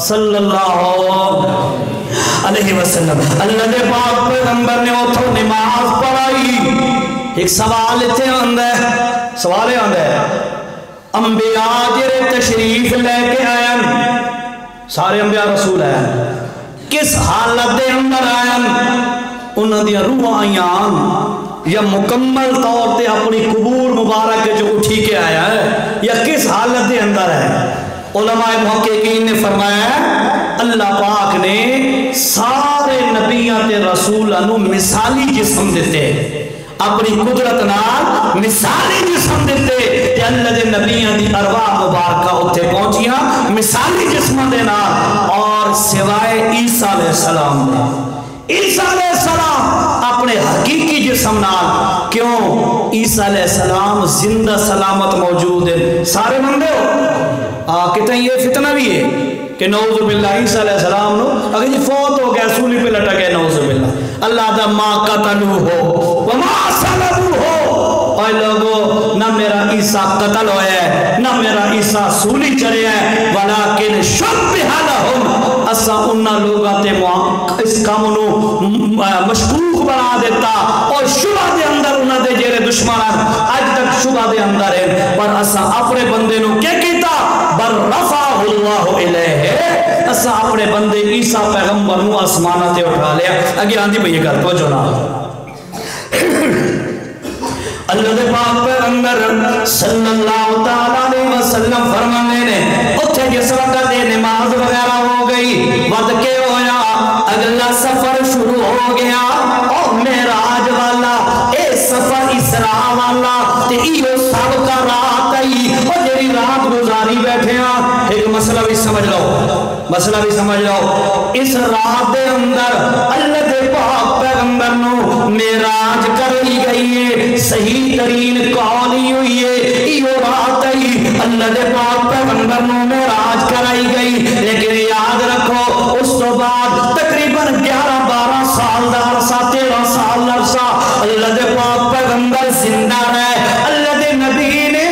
صلی اللہ علیہ وسلم۔ اللہ دے پاک پیغمبر نے اتھوں نماز پڑھائی۔ ایک سوال اتنے آندا ہے، سوال آندا ہے انبیاء جڑے تشریف لے کے آئے، سارے انبیاء رسول ہیں، کس حالت دے اندر آئے؟ انہاں دیا روح آئیان یا مکمل طور تے اپنی قبور مبارک جو اٹھی کے آیا ہے یا کس حالت دے اندر ہے؟ علماء محققین نے فرمایا اللہ پاک نے سارے نبیوں تے رسولوں مثالی جسم دیتے، اپنی قدرت نال مثالی جسم دیتے تے اللہ دے نبیوں دی ارواح مبارکہ اتھے پہنچیاں مثالی جسم دے نال، اور سوائے عیسیٰ علیہ السلام دے۔ عیسیٰ علیہ السلام اپنے حقیقی جسم نال، کیوں عیسیٰ علیہ السلام زندہ سلامت موجود ہے، سارے بندے ہو کتنا یہ فتنہ بھی ہے کہ نعوذ باللہ عیسیٰ علیہ السلام نو اگر یہ فوت ہو گیا سولی پہ لٹا گئے، نعوذ باللہ اللہ دا ما قتلو ہو وما صلبو ہو، اے لوگو نہ میرا عیسیٰ قتل ہویا ہے نہ میرا عیسیٰ سولی چڑھے ہے، ولیکن شبہ لہم اسا انہا لوگا تے اس کامنو مشکوک بنا دیتا اور شبہ دے اندر انہا دے جیرے دشمنان آج تک شبہ دے اندر ہے، پر اسا اپنے بندے نو کیا کیتا؟ بر رفع اللہ علیہ، اسا اپنے بندے عیسیٰ پیغمبر نو آسمانہ تے اٹھا لیا۔ اگے آندھی بھئی گل تو جنا اللہ دے پاک پیغمبر صلی اللہ تعالیٰ علیہ وسلم فرمانے نے اتھے جس وقت نماز وغیرہ ہو گئی ود کے ہویا اگلا سفر شروع ہو گیا اور معراج والا اے سفر اسراء والا تے ایو سب کا رات آئی اور جیری رات گزاری بیٹھے ہیں ایک مسئلہ بھی سمجھ لو اس رات دے اندر اللہ دے پاک پیغمبر نو معراج کری گئی ہے صحیح ترین قول ہی ہوئی ہے ایو رات آئی اللہ دے پاک پیغمبر نو معراج کرائی گئی لیکن یاد رکھو اس تو بعد تقریباً 11-12 سال دا عرصہ 13 سال عرصہ اللہ دے پاک پیغمبر زندہ رہے اللہ دے نبی نے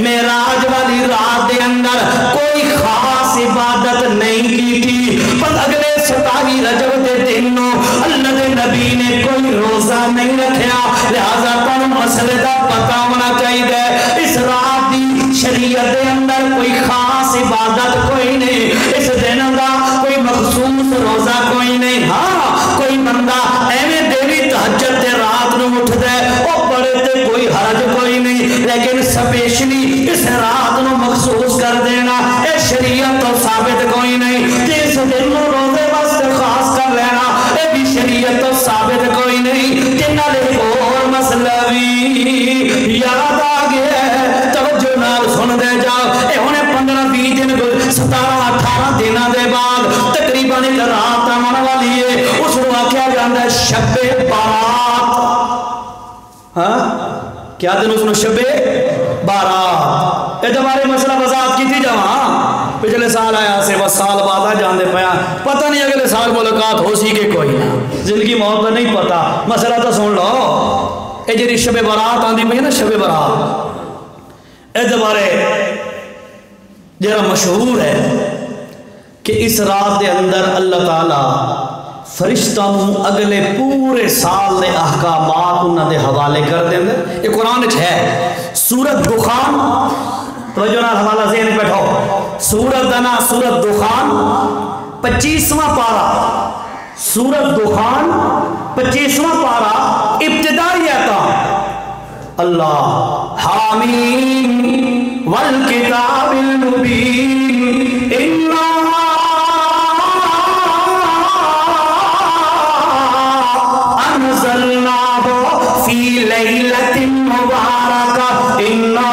معراج والی رات دے اندر کوئی خاص عبادت نہیں کی تھی پر اگلے 27 رجب دے دنوں اللہ دے نبی نے کوئی روزہ نہیں رکھیا لہذا تم مسئلے دا پتہ ہونا چاہیے اس رات دی شریعت دے اندر کوئی خاص عبادت کوئی نہیں اس دن دا کوئی مخصوص روزہ کوئی نہیں ہاں کوئی بندہ ایویں دیوی تہجد دے رات نو اٹھ دے او پڑھے تے کوئی حرج کوئی نہیں لیکن سپیشلی اس رات نو مخصوص کر دینا اے شریعت تو ثابت کوئی نہیں کہ اس دن نو روزے واسطے خاص کر لینا اے بھی شریعت تو ثابت کوئی نہیں کہ نالے اور مسئلہ بھی یاد آ گیا ہے توجہ نال سن دے جاؤ اے ہونے 15-20 دن 17-18 دنوں دے بعد تقریباً ایک رات آنے والی ہے اس کو آکھیا جاندہ ہے شب بارات ہاں کیا دن اس نے شب بارات اے دوارے مسئلہ وضاحت کی تھی جہاں پچھلے سال آیا سے بس سال بعد آ جاندے پیا پتہ نہیں اگلے سال ملاقات ہو سی کہ کوئی نہ زندگی موت کا نہیں پتا مسئلہ تو سن لو اے جی شب بارات آندی پئی نا شب بارات اے دوارے جرا مشہور ہے کہ اس رات دے اندر اللہ تعالیٰ فرشتہ نو اگلے پورے سال دے احکامات انہاں دے حوالے کر دیں یہ قرآن وچ ہے سورۃ دخان توجہ نال حوالہ ذہن بیٹھو سورۃ دنا سورۃ دخان 25واں پارہ سورۃ دخان 25واں پارہ ابتدائی آیات اللہ حامیم والکتاب المبین فی لیلۃ مبارکہ انا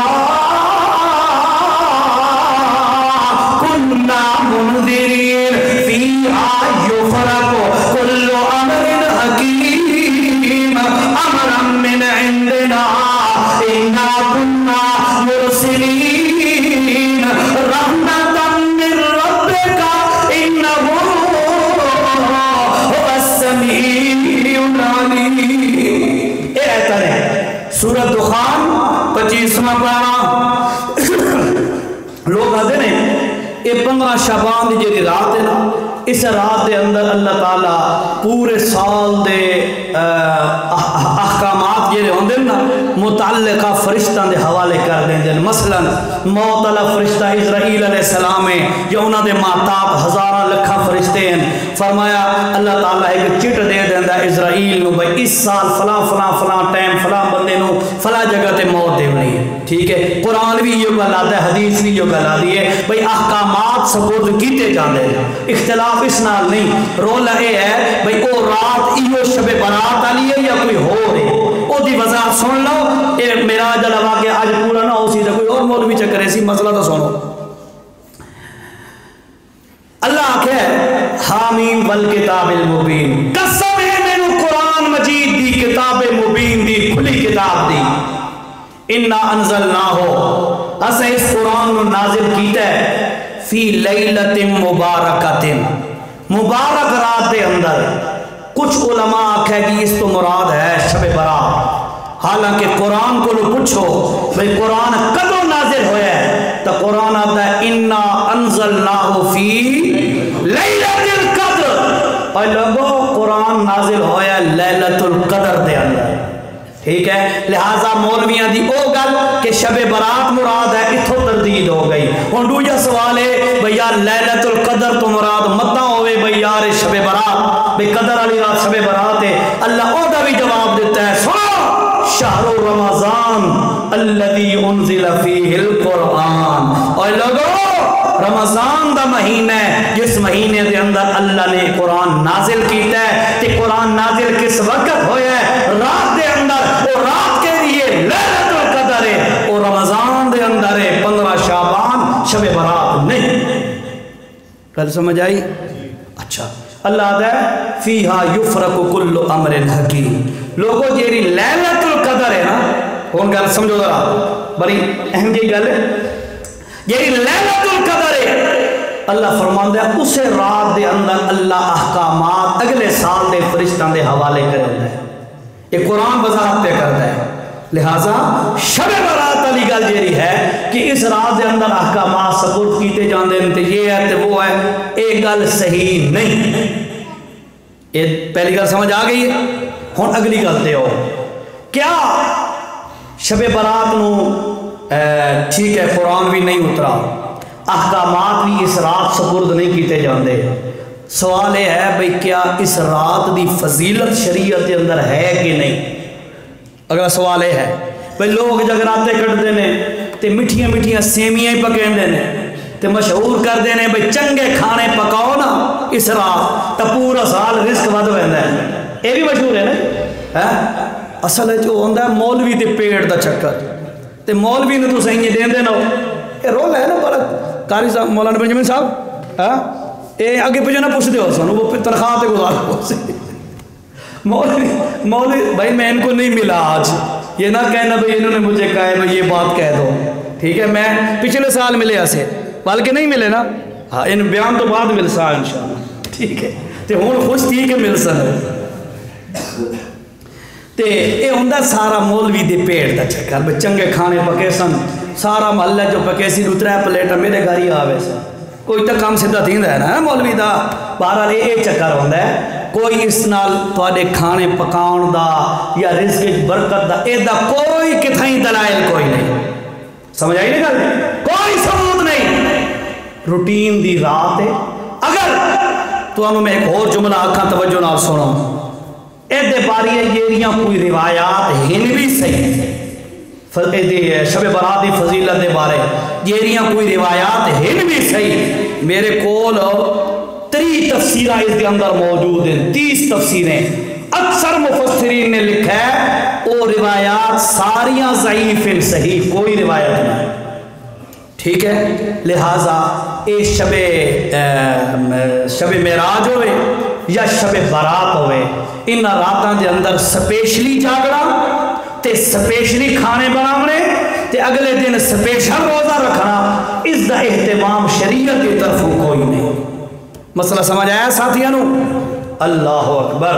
کنا منذرین فیہا یفرق کل امر حکیم امرا من عندنا انا کنا مرسلین رحمتا من ربک انہ هو السمیع العلیم سورۃ دخان 25واں پارہ لوگ آتے ہیں یہ 15 شعبان دی جی رات ہے نا اس رات دے اندر اللہ تعالیٰ پورے سال دے احکامات جڑے ہوندے نا متعلقہ فرشتاں دے حوالے کر دیں مثلا موت والا فرشتہ اسرائیل علیہ السلام ہے جو انہاں دے ماتاب ہزاراں لکھاں فرشتے ہیں فرمایا اللہ تعالیٰ ایک چٹ دے دیندا اسرائیل نو بھئی اس سال فلاں فلاں فلاں ٹائم فلاں بندے نو فلاں جگہ تے موت دینی ہے ٹھیک ہے قرآن بھی یہ گل آتا ہے حدیث بھی یہ گل آتی ہے بھئی احکامات سپورٹ کیتے جاندے ہیں اختلاف اس نال نہیں رولا یہ ہے بھئی او رات ایو شب برات والی ہے یا کوئی ہو رہے او دی وضاحت سن لو یہ معراج والا واقعہ آج پورا نہ ہو سی کوئی اور مولوی چکرے سی مسئلہ تو سنو اللہ آکھے حامیم والکتاب المبین قسم ہے میں قرآن مجید دی کتاب مبین دی کھلی کتاب دی انا انزلنا ہو اسے اس قرآن نو نازل کیتا ہے فی لیلت مبارکت مبارک رات دے اندر کچھ علماء آکھے کہ اس تو مراد ہے شب برات حالانکہ قرآن کو لو پوچھو بھئی قرآن کدو نازل ہویا ہے تو قرآن آتا ہے انا انزلناہ فی لیلت القدر اور لوگوں قرآن نازل ہویا لیلت القدر دے اندر ٹھیک ہے لہٰذا مولویاں دی او گل کہ شب برات مراد ہے اتھو تردید ہو گئی ہن دوجا سوال ہے بھئی یار لیلۃ القدر تو مراد متا ہوئے بھئی یار شب برات بھئی قدر علی رات شب برات ہے اللہ او دا بھی جواب دیتا ہے سنو شہر الذی انزل فیہ القرآن، اور لوگوں رمضان دا مہینہ ہے جس مہینے دے اندر اللہ نے قرآن نازل کیتا ہے، تے قرآن نازل کس وقت ہویا ہے؟ رات دے اندر، اور رات کے لیے لیلۃ القدر ہے، اور رمضان دے اندر ہے 15 شعبان، شب برات نہیں۔ کل سمجھ آئی؟ اچھا، اللہ آدھا ہے فیہا یفرق کل امر حکیم، لوگوں جیری لیلۃ القدر ہے نا، کون گل سمجھو ذرا، بڑی اہم جی گل ہے، جیری لیلۃ القدر ہے اللہ فرماندا ہے اسے رات دے اندر اللہ احکامات اگلے سال دے فرشتاں دے حوالے کرتا ہے، یہ قرآن وضاحت پہ کرتا ہے۔ لہٰذا شب برات والی گل جیری ہے کہ اس رات دے اندر احکامات سپرد کیتے جاندے ہیں، تے یہ ہے تے وہ ہے، ایک گل صحیح نہیں۔ یہ پہلی گل سمجھ آ گئی ہے؟ ہن اگلی گل تے ہو، کیا شب برات نو ٹھیک ہے قرآن بھی نہیں اترا، احکامات بھی اس رات سپرد نہیں کیتے جاندے، سوال یہ ہے بھئی کیا اس رات دی فضیلت شریعت کے اندر ہے کہ نہیں؟ اگلا سوال یہ ہے بھئی لوگ جگراتے کٹتے ہیں تے میٹھیاں میٹھیاں سیویاں ہی پکیندے نے تے مشہور کردے ہیں بھئی چنگے کھانے پکاؤ نا اس رات تا پورا سال رزق ود ویندا ہے، یہ بھی مشہور ہے نا۔ اصل جو ہوندا ہے مولوی تے پیڑ دا چکر، تے مولوی نے تساں انج دیندے نو، یہ رول ہے نا بڑا قاری صاحب مولانا بنجمن صاحب، اے اگے پیچھے نہ پوچھ دیو سانو، وہ تنخواہ تے گزار ہو سی مولوی بھائی میں ان کو نہیں ملا آج، یہ نہ کہنا بھائی انہوں نے مجھے کہا ہے بھائی یہ بات کہہ دو، ٹھیک ہے میں پچھلے سال ملے ایسے بلکہ نہیں ملے نا، ہاں ان بیان تو بعد مل سا انشاءاللہ، ٹھیک ہے تے ہون خوش تھی کہ مل سا تے اے ہوندا سارا مولوی دے پیڑ دا چکر، بھئی چنگے کھانے پکے سن، سارا محلہ جو پکے سی دوترے پلیٹا میرے گھر ہی آوے سن، کوئی تو کام سیدھا تھیندا ہے نا مولوی دا، بہرحال یہ چکر ہوندا ہے، کوئی اس نال تواڈے کھانے پکاؤن دا یا رزق برکت دا اے دا کوئی کتھائیں دلائل کوئی نہیں، سمجھ آئی نا گل؟ کوئی ثبوت نہیں، روٹین دی رات ہے۔ اگر تو انہوں میں ایک اور جملہ آکھاں توجہ نال سنو، اے دے باری جیریاں کوئی روایات ہن بھی صحیح شب برات دی فضیلت دے بارے جیریاں کوئی روایات ہن بھی صحیح، میرے کول 30 تفسیرہ اس کے اندر موجود ہیں، 30 تفسیریں، اکثر مفسرین نے لکھا ہے وہ روایات ساریاں ضعیف ہیں، صحیح کوئی روایت نہیں، ٹھیک ہے۔ لہٰذا اے شب معراج ہوئے یا شب برات ہوئے، ان راتاں دے اندر سپیشلی جاگنا تے سپیشلی کھانے بناونے تے اگلے دن سپیشل روزہ رکھنا، اس دا اہتمام شریعت کی طرفوں کوئی نہیں۔ مسئلہ سمجھ آیا ساتھیانو؟ اللہ اکبر۔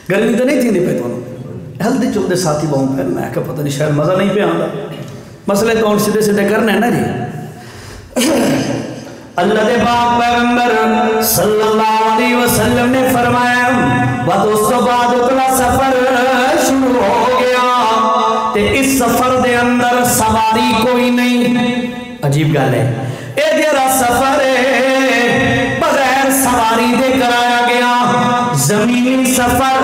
گرمی تو نہیں تھی نہیں پہ تو ہلدی چلتے ساتھی بہوں پہ میں کہا پتہ نہیں شاید مزہ نہیں پہ آندا، مسئلے تو ان سیدھے سیدھے کرنے ہیں نا جی۔ اللہ دے پاک پیغمبر صلی اللہ علیہ وسلم نے فرمایا بعد اس تو بعد اتنا سفر شروع ہو گیا تے اس سفر دے اندر سواری کوئی نہیں، عجیب گل ہے، اے جرا سفر بغیر سواری دے کرایا گیا، زمینی سفر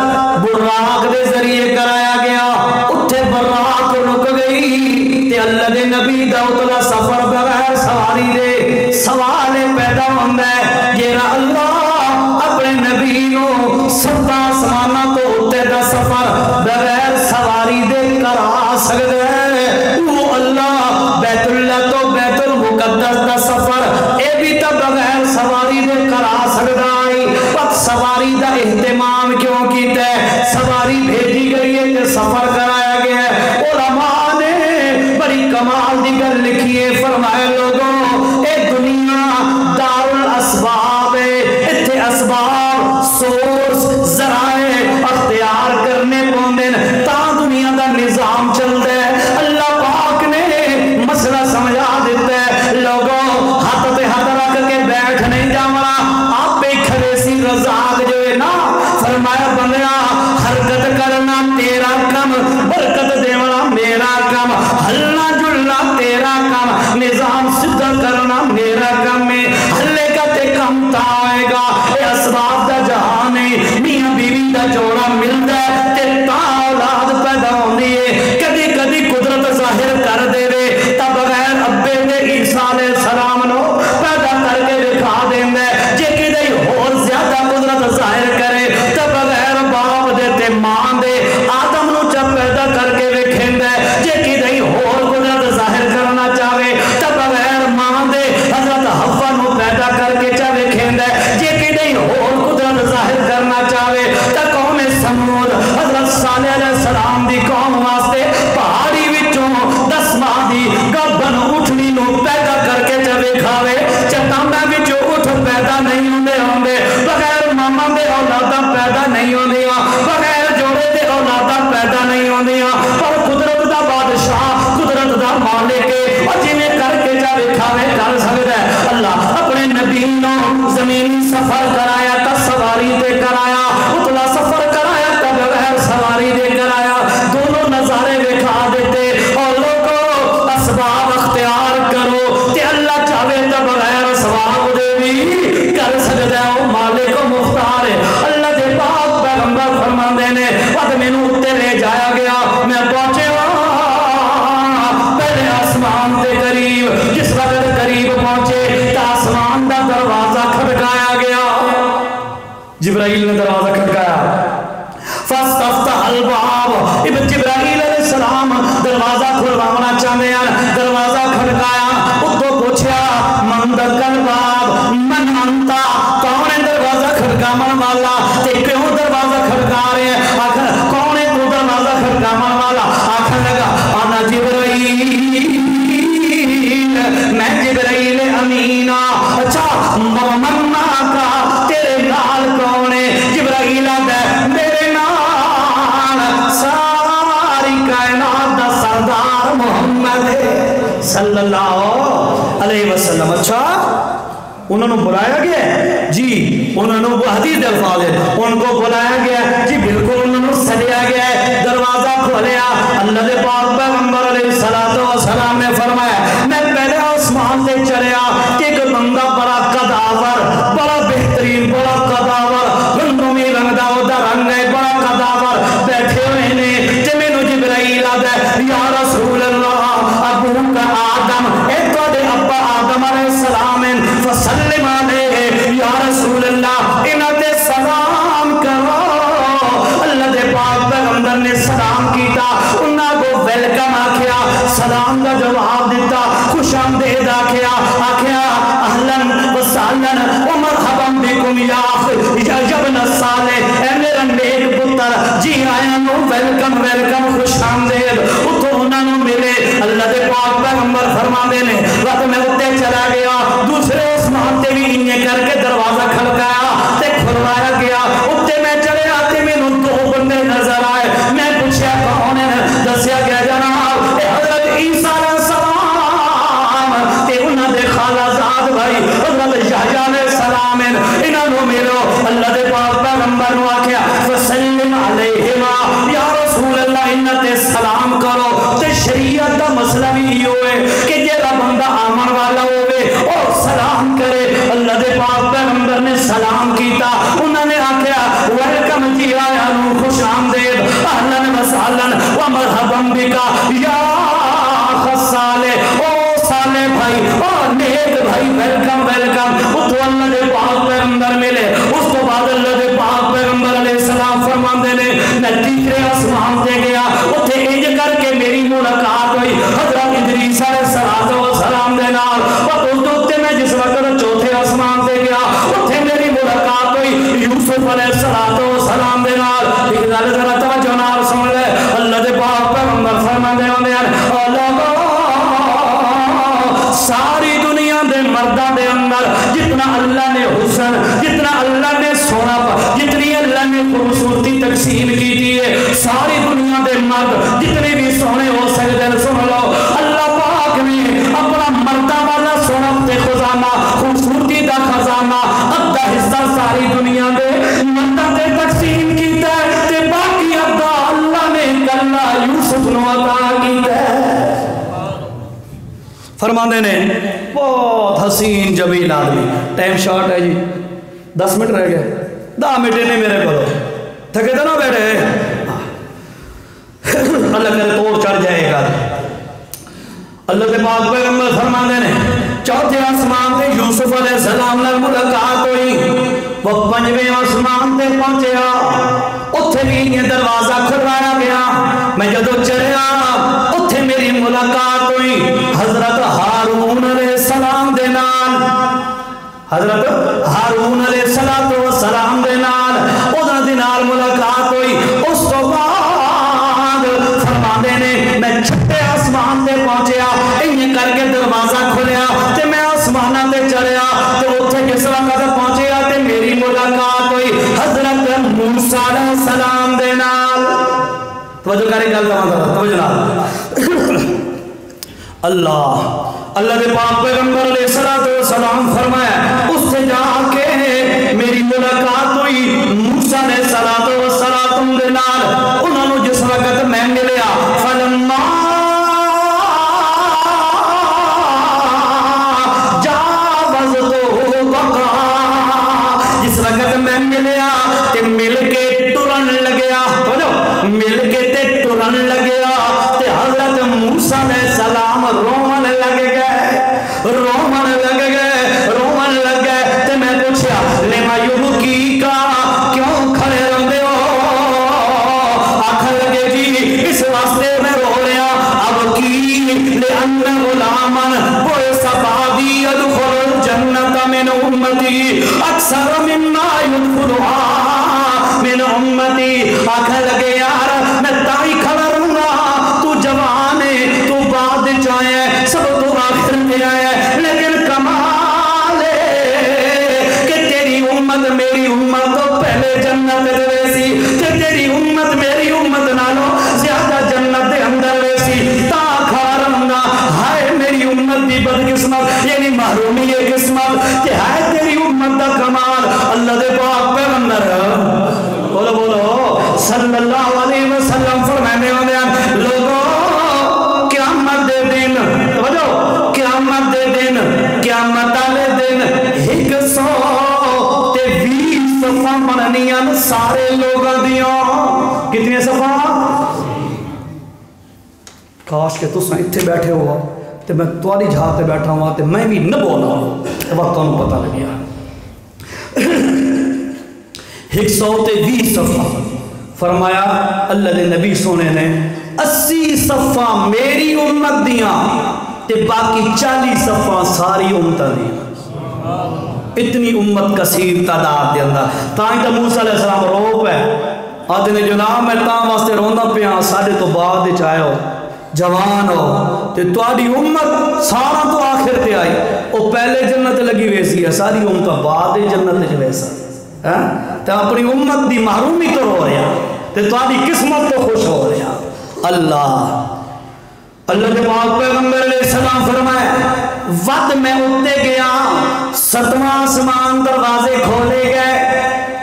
براق دے ذریعے کرایا گیا، اتھے براق رک گئی تے اللہ دے نبی دا اتنا سفر بغیر سواری دے، سوال پیدا ہوندہ ہے جیرا اللہ اپنے نبی نو ستا آسمانہ تو اتے دا سفر بغیر سواری دے کرا سکتے ہیں، وہ اللہ بیت اللہ تو بیت المقدس دا سفر اے بھی تا بغیر سواری دے کرا سکتا ہے، وقت سواری دا اہتمام کیوں کیتا ہے؟ سواری بھیجی گئی ہے کہ سفر کرایا گیا ہے۔ علماء نے بڑی کمال دی گل لکھی ہے، فرمائے لوگوں اے دنیا دار الاسباب ہے، زمینی سفر کرایا تا سواری دے کرایا، اتلا سفر کرایا تا بغیر سواری دے کرایا، دونوں نظارے دکھا دیتے اور لوگوں اسباب اختیار کرو تے اللہ چاہے تا بغیر اسباب دے بھی کر سکتا ہے، مالک و مختار ہے۔ اللہ دے پاک پیغمبر فرماندے نے وقت میں نو اتے لے جایا گیا، میں پہنچے پہلے آسمان دے قریب، جس وقت قریب پہنچے تا آسمان دا دروازہ کھڑکایا گیا، جبرائیل نے دروازہ کھڑکایا، فاستفتح الباب، ابن جبرائیل علیہ السلام دروازہ کھلوانا چاہتے ہیں، دروازہ کھڑکایا، اتو پوچھیا من دکل باب من انتا، کون ہے دروازہ کھڑکامن والا، تے کیوں دروازہ کھڑکا رہے ہیں، آخر کون ہے تو دروازہ کھڑکامن والا، آخر لگا انا جبرائیل، میں جبرائیل امینہ، اچھا ممنہ کا تیرے نال کون ہے، جبرائیل آدھے میرے نال ساری کائنات دا سردار محمد صلی اللہ علیہ وسلم۔ اچھا انہوں نے بلایا گیا جی، انہوں نے وہ حدیث الفاظ ہے، ان کو بلایا گیا جی، بالکل انہوں نے سجیا گیا ہے، دروازہ کھولیا، اللہ دے پاک پیغمبر علیہ السلام نے فرمایا میں پہلے آسمان سے چڑھیا کہ ایک بندہ بڑا قداور، بڑا بہترین، بڑا قداور، رنگوں میں رنگ دا ہوتا رنگ ہے، بڑا قداور بیٹھے ہوئے نے، جب میں نے جبرائیل آدھا یا رسول اللہ ابو کا آدم، اے تو دے ابا آدم علیہ السلام فسلم علیہ یا رسول اللہ انہاں دے سلام کرو، اللہ دے پاک پیغمبر نے سلام کیتا، انہاں کو ویلکم آکھیا، سلام کا جواب دیتا، خوش آمدید آکھیا، آکھیا اہلن و سالن و مرحبا بکم یا جبن صالح، اے میرا نیک پتر جی آیا نو ویلکم ویلکم خوش آمدید، اتو انہاں نو ملے، اللہ دے پاک پیغمبر فرما دینے وقت میں اتے چلا گیا، دوسرے آسمان تے بھی انہیں کر کے دروازہ کھڑکایا تے کھلوایا گیا، اتے میں چلے آتے میں نو دو بندے نظر آئے، میں پوچھا کون ہے، دسیا گیا جناب اے حضرت عیسیٰ علیہ السلام تے انہاں دے خالہ زاد بھائی حضرت یحییٰ علیہ السلام، انہاں نو ملو، اللہ دے پاک پیغمبر نو آکھیا فسلم علیہما یا رسول اللہ انہاں تے سلام کرو، تے شریعت دا مسئلہ بھی ہوئے کہ جیڑا بندہ آمن والا ہوئے اور سلام کرے، اللہ دے پاک پیغمبر نے سلام کیتا، انہوں نے آکھیا ویلکم جی آیا نو خوش آمدید، اہلن و سالن و مرحبا بکا یا خصالح، او صالح بھائی او نیک بھائی ویلکم ویلکم، اتو اللہ دے پاک پیغمبر ملے، اس کو بعد اللہ دے پاک پیغمبر علیہ السلام فرماندے نے میں تیسرے آسمان دے گیا، اتھے انج کر کے میری ملاقات ہوئی حضرت ادریس علیہ السلام دے نال، اور اس دوتے میں جس وقت چوتھے آسمان دے گیا اتھے میری ملاقات ہوئی یوسف علیہ السلام دے نال، ایک گل ذرا توجہ نال سن لے، اللہ دے پاک پیغمبر فرماندے ہوندے ہیں اللہ ساری دنیا دے مرداں دے اندر جتنا اللہ نے حسن، جتنا اللہ نے سونا، جتنی اللہ نے خوبصورتی تقسیم کی تھی ہے، ساری دنیا دے مرد جتنے بھی سونے ہو سکتے ہیں، سن لو اللہ پاک نے اپنا مردہ والا سونا تے خزانہ، خوبصورتی دا خزانہ ادھا حصہ ساری دنیا دے مردہ تے تقسیم کیتا ہے، تے باقی ادھا اللہ نے کلا یوسف نو عطا کیتا ہے۔ فرماندے نے بہت حسین جمیل آدمی، ٹائم شارٹ ہے جی، 10 منٹ رہ گئے، 10 منٹ نہیں میرے کو تھکے تو نہ بیٹھے، اللہ کرے توڑ چڑھ جائے گا۔ اللہ کے پاک پیغمبر فرماندے نے چوتھے آسمان تے یوسف علیہ السلام نال ملاقات ہوئی، وہ 5ویں آسمان تے پہنچیا، اتھے بھی یہ دروازہ کھلوایا گیا، میں جدو چڑھیا اتھے میری ملاقات ہوئی حضرت ہارون علیہ السلام دے نال، حضرت ہارون علیہ السلام دے نال اوہداں دے نال ملاقات ہوئی، اس تو بعد فرماندے نے میں چھٹے آسمان تے پہنچیا، انہیں کر کے دروازہ کھلیا تے میں آسمانہ تے چڑھیا، تے اتھے جس وقت پہنچیا تے میری ملاقات ہوئی حضرت موسیٰ علیہ السلام دے نال۔ توجہ کریں گل توجہ نال، اللہ دے پاک پیغمبر علیہ السلام فرمایا اس سے جا کے اکثر مما يدخلها من امتی. آکھا لگے یار میں تائی کھڑا رہوں گا، تو جوان ہے، تو بعد چاہے سب تو آخر میں آئے، لیکن کمال ہے کہ تیری امت میری امت تو پہلے جنت دے ویسی، کہ تیری امت میری امت نالو زیادہ جنت دے اندر ویسی. تا کھڑا رہوں گا. ہائے میری امت دی بدقسمت، یعنی محرومی ہے قسمت کہ ہائے تیری امت دا کمال. اللہ دے پاک پیغمبر بولو بولو صلی اللہ علیہ وسلم فرمانے والے ہیں لوگوں قیامت دے دن، توجہ قیامت دے دن، قیامت والے دن 120 صفحہ بننیاں سارے لوگاں دیاں. کتنی صفحہ؟ کاش کہ تساں اتھے بیٹھے ہوا تے میں تواڈی جہاں تے بیٹھا ہوا تے میں بھی نہ بولا تے وقت تانوں پتہ لگیا. 120 صفحہ فرمایا اللہ دے نبی سونے نے 80 صفحہ میری امت دیاں تے باقی 40 صفحہ ساری امتاں دیاں. اتنی امت کثیر تعداد دے اندر. تائیں تے موسیٰ علیہ السلام رو پے آدھے نے جناب میں تاں واسطے روندا پیاں ساڈے تو بعد وچ آئے ہو جوان ہو تے تواڈی امت سارا تو آخر تے آئی. او پہلے جنت لگی ویسی ہے، ساری امت بعد جنت وچ ویسا تے اپنی امت دی محرومی تو رو رہا تے تواڈی قسمت تو خوش ہو رہا. اللہ کے پاک پیغمبر علیہ السلام فرمائے ود میں اتے گیا، 7واں آسمان دروازے کھولے گئے،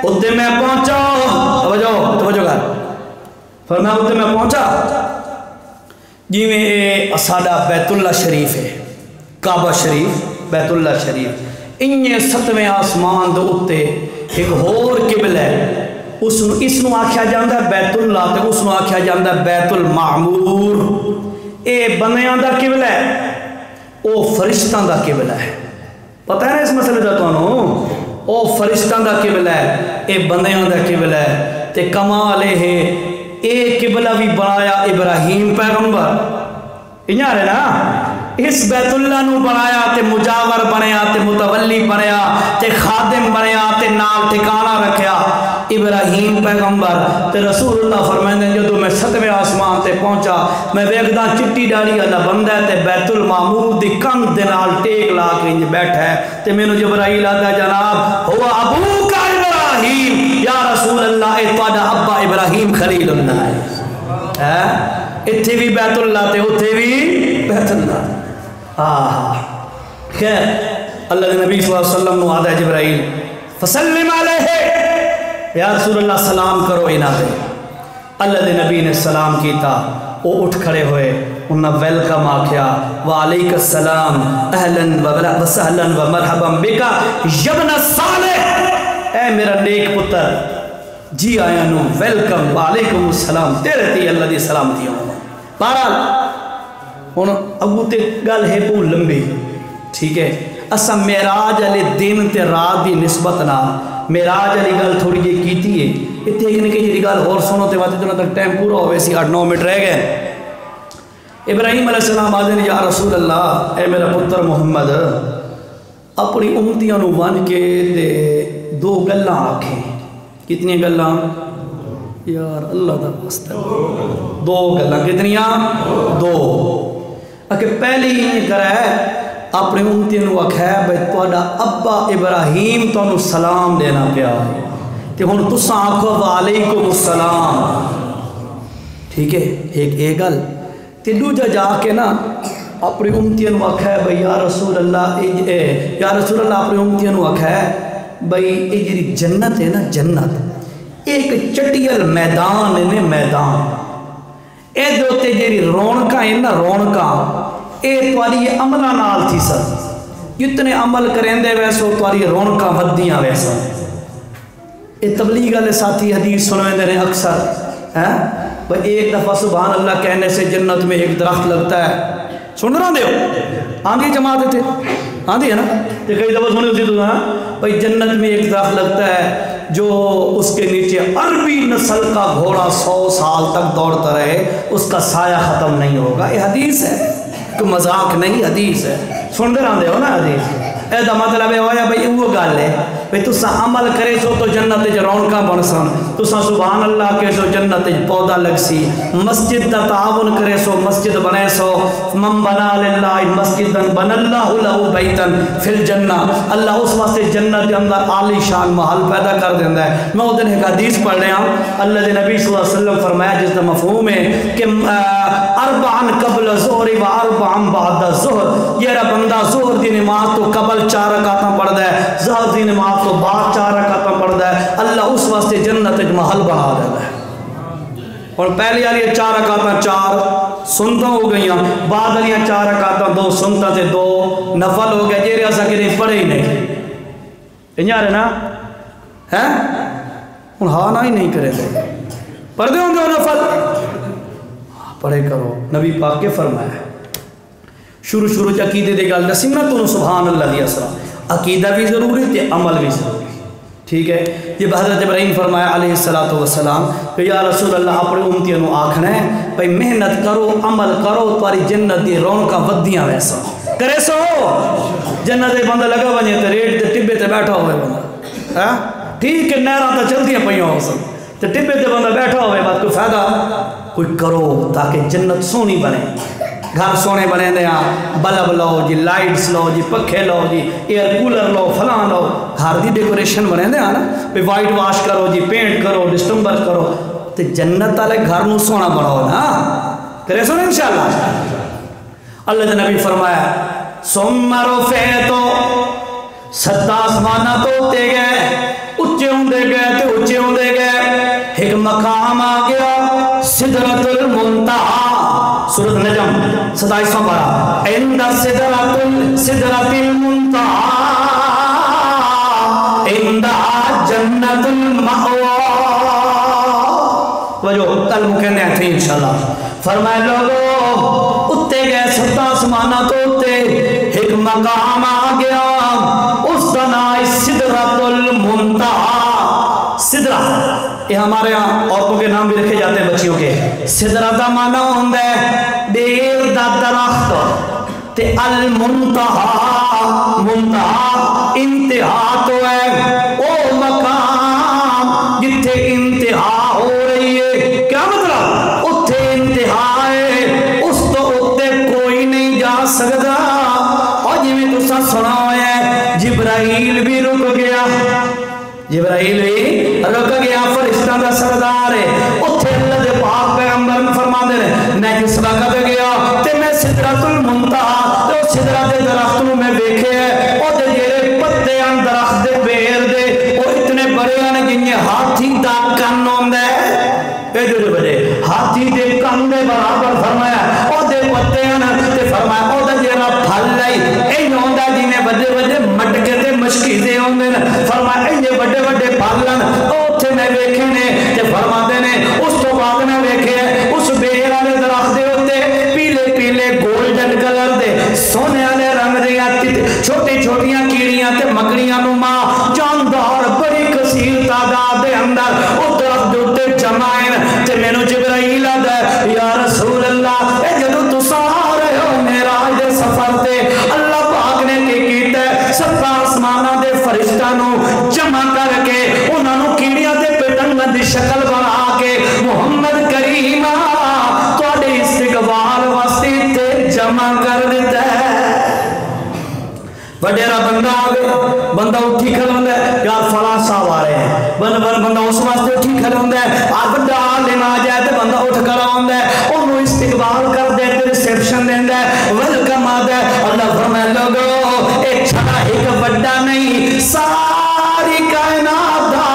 اتے میں پہنچا. توجہ کر فرمایا اتے میں پہنچا جی میں ساڈا بیت اللہ شریف ہے، کعبہ شریف بیت اللہ شریف. انہیں 7ویں آسمان دے اتے ایک ہور قبلہ ہے، اس نو آکھیا جاندہ ہے بیت اللہ تے اس نو آکھیا جاندہ ہے بیت المعمور. اے بندیاں دا قبلہ ہے، او فرشتاں دا قبلہ ہے. پتہ ہے نا اس مسئلے دا تانوں؟ او فرشتاں دا قبلہ ہے، اے بندیاں دا قبلہ ہے. تے کمال ہے اے قبلہ بھی بنایا ابراہیم پیغمبر. انہاں رہے نا اس بیت اللہ نو بنایا تے مجاور بنیا تے متولی بنیا تے خادم بنیا تے نال ٹھکانہ رکھیا ابراہیم پیغمبر. تے رسول اللہ فرمائیں دیں جدو میں 7ویں آسمان تے پہنچا میں ویکھدا چٹی ڈاڑی والا بندہ ہے تے بیت المعمور دی کندھ دے نال ٹیک لا کے انج بیٹھا ہے تے مینوں جبرائیل آتا جناب ہوا ابو کا ابراہیم، یا رسول اللہ اے تہاڈا ابا ابراہیم خلیل اللہ ہے. اتھے بھی بیت اللہ تے اتھے بھی بیت اللہ. خیر اللہ دے نبی صلی اللہ علیہ وسلم نو آدھا جبرائیل فسلم علیہ، یا رسول اللہ سلام کرو انہاں دے. اللہ دے نبی نے سلام کیتا، وہ اٹھ کھڑے ہوئے، انہاں ویلکم آکھیا وعلیک السلام اہلا وسہلا ومرحبا بکا یبن صالح، اے میرا نیک پتر جی آیا نو ویلکم وعلیکم السلام، تیرے تی اللہ دی سلامتی ہوں. بہرحال ہن اگو تے گل ہے بہت لمبی، ٹھیک ہے. اسا معراج علی دن تے رات دی نسبت نہ معراج علی گل تھوڑی جی کیتی ہے. اتنے ایک نکی جی گل اور سنو تے وقت اتنا تک ٹائم پورا ہوئے سی 8-9 منٹ رہ گئے. ابراہیم علیہ السلام آدھے نے یا رسول اللہ اے میرا پتر محمد اپنی امتیاں نو بن کے دے 2 گلاں آکھیں. کتنی گلاں یار اللہ دا واسطہ؟ 2 گلاں. کتنیاں؟ 2. کہ پہلی یہ کرا ہے اپنے امتیاں نو آکھیا بھئی تہاڈا ابا ابراہیم تانوں سلام دینا پیا تے ہن تساں آکھو وعلیکم السلام. ٹھیک ہے ایک گل. تے دوجا جا کے نا اپنی امتیاں نو آکھیا بھئی یا رسول اللہ اپنی امتیاں نو آکھیا بھئی اے جڑی جنت ہے نا جنت ایک چٹیل میدان ہے نا میدان، اے دوتے جیری رونکاں ہیں نا رونکاں اے تواری عملہ نال تھی سر، جتنے عمل کریں دے ویسو تواری رونکاں ودیاں ویسا. اے تبلیغ والے ساتھی حدیث سنویں دے رہے اکثر بھئی ایک دفعہ سبحان اللہ کہنے سے جنت میں ایک درخت لگتا ہے. سن رہا دے ہو آندھی جماعت تھے آندھی ہے نا تے کئی دفعہ سنے ہوتی تو بھئی جنت میں ایک درخت لگتا ہے جو اس کے نیچے عربی نسل کا گھوڑا 100 سال تک دوڑتا رہے اس کا سایہ ختم نہیں ہوگا. یہ حدیث ہے، کوئی مذاق نہیں، حدیث ہے. سن دے رہے ہو نا حدیث. اے دا مطلب ہے بھئی وہ گل ہے بھئی تسا عمل کرے سو تو جنت وچ رونقاں بن سن، تسا سبحان اللہ کہ سو جنت وچ پودا لگ سی، مسجد دا تعاون کرے سو مسجد بنے سو، من بنا للہ مسجدا بن اللہ لہ بیتن فی الجنہ، اللہ اس واسطے جنت کے اندر عالی شان محل پیدا کر دیندہ ہے۔ میں اس دن ایک حدیث پڑھ رہا ہوں، اللہ دے نبی صلی اللہ علیہ وسلم فرمایا جس کا مفہوم ہے کہ اربعن قبل ظہر و اربعن بعد ظہر، یہ بندہ ظہر دی نماز تو قبل 4 رکعتاں پڑھدا ہے، ظہر دی نماز تو بعد 4 رکعتاں پڑھدا ہے، اللہ اس واسطے جنت وچ محل بنا دیتا ہے۔ اور پہلی والی 4 رکعتاں 4 سنتاں ہو گئیاں، بعد والی 4 رکعتاں 2 سنتاں تے 2 نفل ہو گئے، جیرے اسا کہ پڑھے ہی نہیں انجا رہے نا ہے ہن ہاں نہ ہی نہیں کرے دے پڑھ دے ہوں گے نفل پڑھے کرو۔ نبی پاک کے فرمایا شروع عقیدے دے گل دسی نا تو سبحان اللہ دی اثر، عقیدہ بھی ضروری تے عمل بھی ضروری، ٹھیک ہے۔ یہ حضرت ابراہیم فرمایا علیہ السلام کہ یا رسول اللہ اپنے امتیاں نو آکھنا ہے بھئی محنت کرو عمل کرو تاری جنت دی رونقاں ودیاں ویسا کرے سو جنت دے بندہ لگا بنے تے ریٹ تے ٹبے تے بیٹھا ہوئے بندہ ٹھیک ہے، نہراں تے چلدیاں پیاں ہو سن تے ٹبے تے بندہ بیٹھا ہوئے، بات کوئی فائدہ کوئی کرو تاکہ جنت سونی بنے، گھر سونے بنے دیا، بلب لو جی، لائٹس لو جی، پکھے لو جی، ایئر کولر لو، فلاں لو، گھر دی ڈیکوریشن بنے دیا نا، پھر وائٹ واش کرو جی، پینٹ کرو، ڈسٹمبر کرو، تے جنت والے گھر نو سونا بناؤ نا، کرے سونا انشاءاللہ۔ اللہ نے نبی فرمایا ثم رفعتو 7 آسمانہ تو اتے گئے، اچھے ہوندے گئے تے اچھے ہوندے گئے، ایک مقام آ گیا سدرۃ المنتہا، سورۃ نجم 27واں پارہ، عند سدرۃ المنتہا عندہا جنت المأویٰ، وجہ کل مکہنے تھے انشاءاللہ۔ فرمائے لوگو اتے گئے 7 آسمانہ تو اتے ایک مقام آ گیا، اس کا نام سدرۃ المنتہا۔ سدرہ یہ ہمارے ہاں عورتوں کے نام بھی رکھے جاتے ہیں بچیوں کے، سدرہ دا معنی ہوندہ ہے بیر دا درخت، تے المنتہا منتہا انتہا تو ہے او مقام جتھے انتہا ہو رہی ہے، کیا مطلب اتھے انتہا ہے، اس تو اتے کوئی نہیں جا سکتا۔ اور جی میں تسا سنا ہے جبرائیل بھی رک گیا، جبرائیل بھی رک گیا، فرشتہ دا سردار ہے، اتھے اللہ دے پاک پیغمبر میں فرما دے رہے میں جس وقت گیا تے میں سدرۃ المنتہا تو سدرہ دے درخت نو میں دیکھے ہے، او دے جیرے پتے ان درخت دے بیر دے او اتنے بڑے ہیں جنہیں ہاتھی دا کن ہوندہ ہے، اے جو بڑے ہاتھی دے کن دے برابر فرمایا، او دے پتے ہیں تے فرمایا او دے جیرہ پھل لائی اے ہوندہ جنہیں بڑے بڑے مٹکے تے مشکی دے ہوندے فرمایا اے بڑے بڑے پھلن او تھے میں ویکھے نے تے فرما دے نے اس تو بعد میں ویکھے اس بیر والے درخت دے ہوتے پیلے پیلے گولڈن کلر دے سونے والے رنگ دیا چھوٹی چھوٹیاں کیڑیاں تے مکڑیاں نما جاندار بڑی کثیر تعداد دے اندر او درخت دے ہوتے جمائن تے مینوں جبرائیل آدا ہے یا رسول اللہ اے جدو تسا آ رہے ہو معراج دے سفر تے اللہ پاک نے کی کیتا ہے 7 آسمانہ دے فرشتہ نو جمع کر کے انہاں نو کیڑیاں دے پتنگ دی شکل بنا کے محمد کریم تواڈے استقبال واسطے تے جمع کر دیتا ہے۔ وڈیرا بندہ آ گیا، بندہ اٹھی کھلوندا ہے یار فلاں صاحب آ رہے ہیں، بندہ اس واسطے اٹھی کھلوندا ہے، بڑا عالم آ جائے تے بندہ اٹھ کھڑا ہوندا ہے، انہوں استقبال کر دے تے ریسیپشن دیندا ہے، ویلکم آدا ہے۔ اللہ فرمائے لوگو ایک چھڑا ایک بڑا نہیں ساری کائنات دا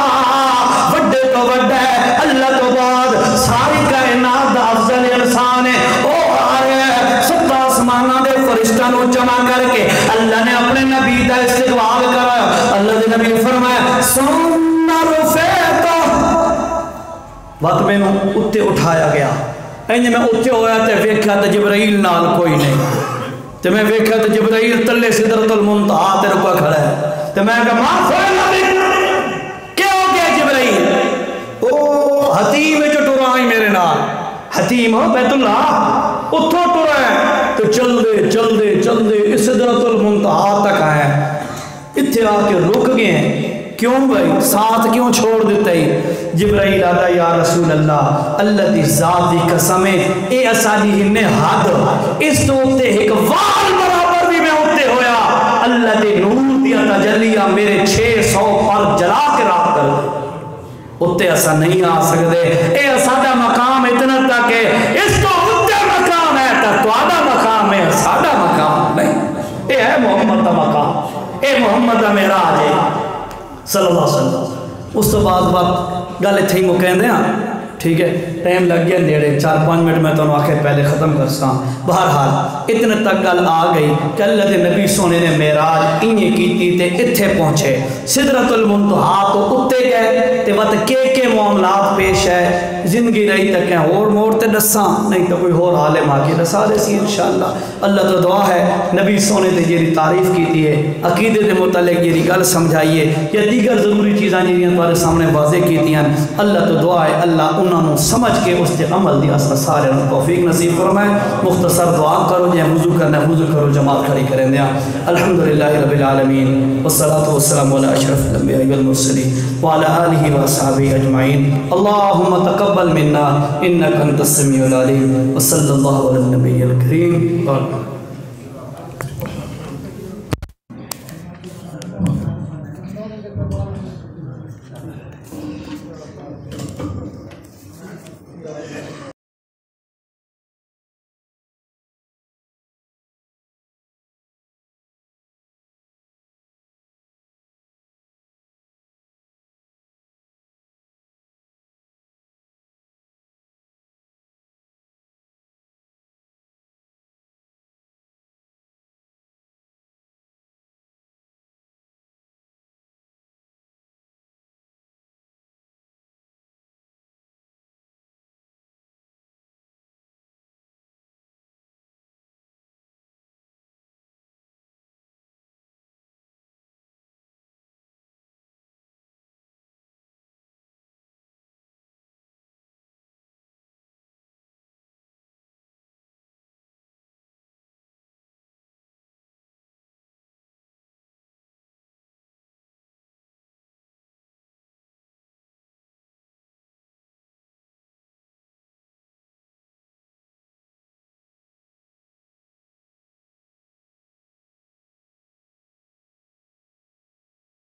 وڈے تو وڈا ہے، اللہ تو بعد ساری کائنات دا افضل انسان ہے، او آ رہے ہیں 7 آسمانہ دے فرشتہ نو جمع کر کے اللہ نے اپنے نبی دا استقبال کرا۔ اللہ دے نبی فرمایا ثم رفعت، وقت میں نو اتے اٹھایا گیا، اینجے میں اتے ہویا تے ویکھا تے جبرائیل نال کوئی نہیں، تے میں ویکھا تے جبرائیل تلے سدرۃ المنتہا تے رکا کھڑا ہے، تے میں کہا معاف ہوئے نبی کیا ہو گیا جبرائیل؟ او حتیم جو ٹورا آئی میرے نال، حتیم ہو بیت اللہ اتھو ٹورا ہے تو چل دے اس سدرۃ المنتہا تک آئے، اتھے آ کے رک گئے ہیں، کیوں بھائی ساتھ کیوں چھوڑ دیتے ہی؟ جبرائیل آدھا یا رسول اللہ اللہ دی ذات دی قسم اے اسالی ہنے حد اس تو اتے ایک وال برابر بھی میں اتے ہویا اللہ دے نور دیا تجلیہ میرے 600 پر جلا کے رات کر اتے ایسا نہیں آ سکتے اے اسادہ مقام اتنا تک ہے اس تو اتے مقام ہے تو آدھا مقام ہے اسادہ مقام نہیں اے ہے محمد دا مقام اے محمد دا معراج ہے صلی اللہ علیہ وسلم اس تو بعد گل اتنے ہی مکین دیا ٹھیک ہے ٹائم لگ گیا نیڑے 4-5 منٹ میں تو آخر پہلے ختم کر ساں بہرحال اتنے تک گل آ گئی کہ اللہ دے نبی سونے نے معراج انہیں کیتی تے اتھے پہنچے سدرۃ المنتہا تو اتے گئے تے وقت کے معاملات پیش ہے زندگی رہی تک ہیں اور موڑ تے دساں نہیں تو کوئی اور عالم آ کے دسا دے سی انشاءاللہ اللہ تو دعا ہے نبی سونے تے یہ تعریف کیتی ہے عقیدے دے متعلق یہ گل سمجھائیے یا دیگر ضروری چیزاں جنہاں تمہارے سامنے واضح کیتی ہیں اللہ تو دعا ہے اللہ انہوں نے سمجھ کے اس دے عمل دی اصل سارے توفیق نصیب فرمائے مختصر دعا کرو جے وضو کرنا وضو کرو جماعت کھڑی کریں دیا الحمدللہ رب العالمین والصلاة والسلام علی اشرف الانبیاء والمرسلین وعلى آلہ وصحبہ اجمعین اللہم تقبل منا انک انت السمیع العلیم وصلی اللہ علی النبی الکریم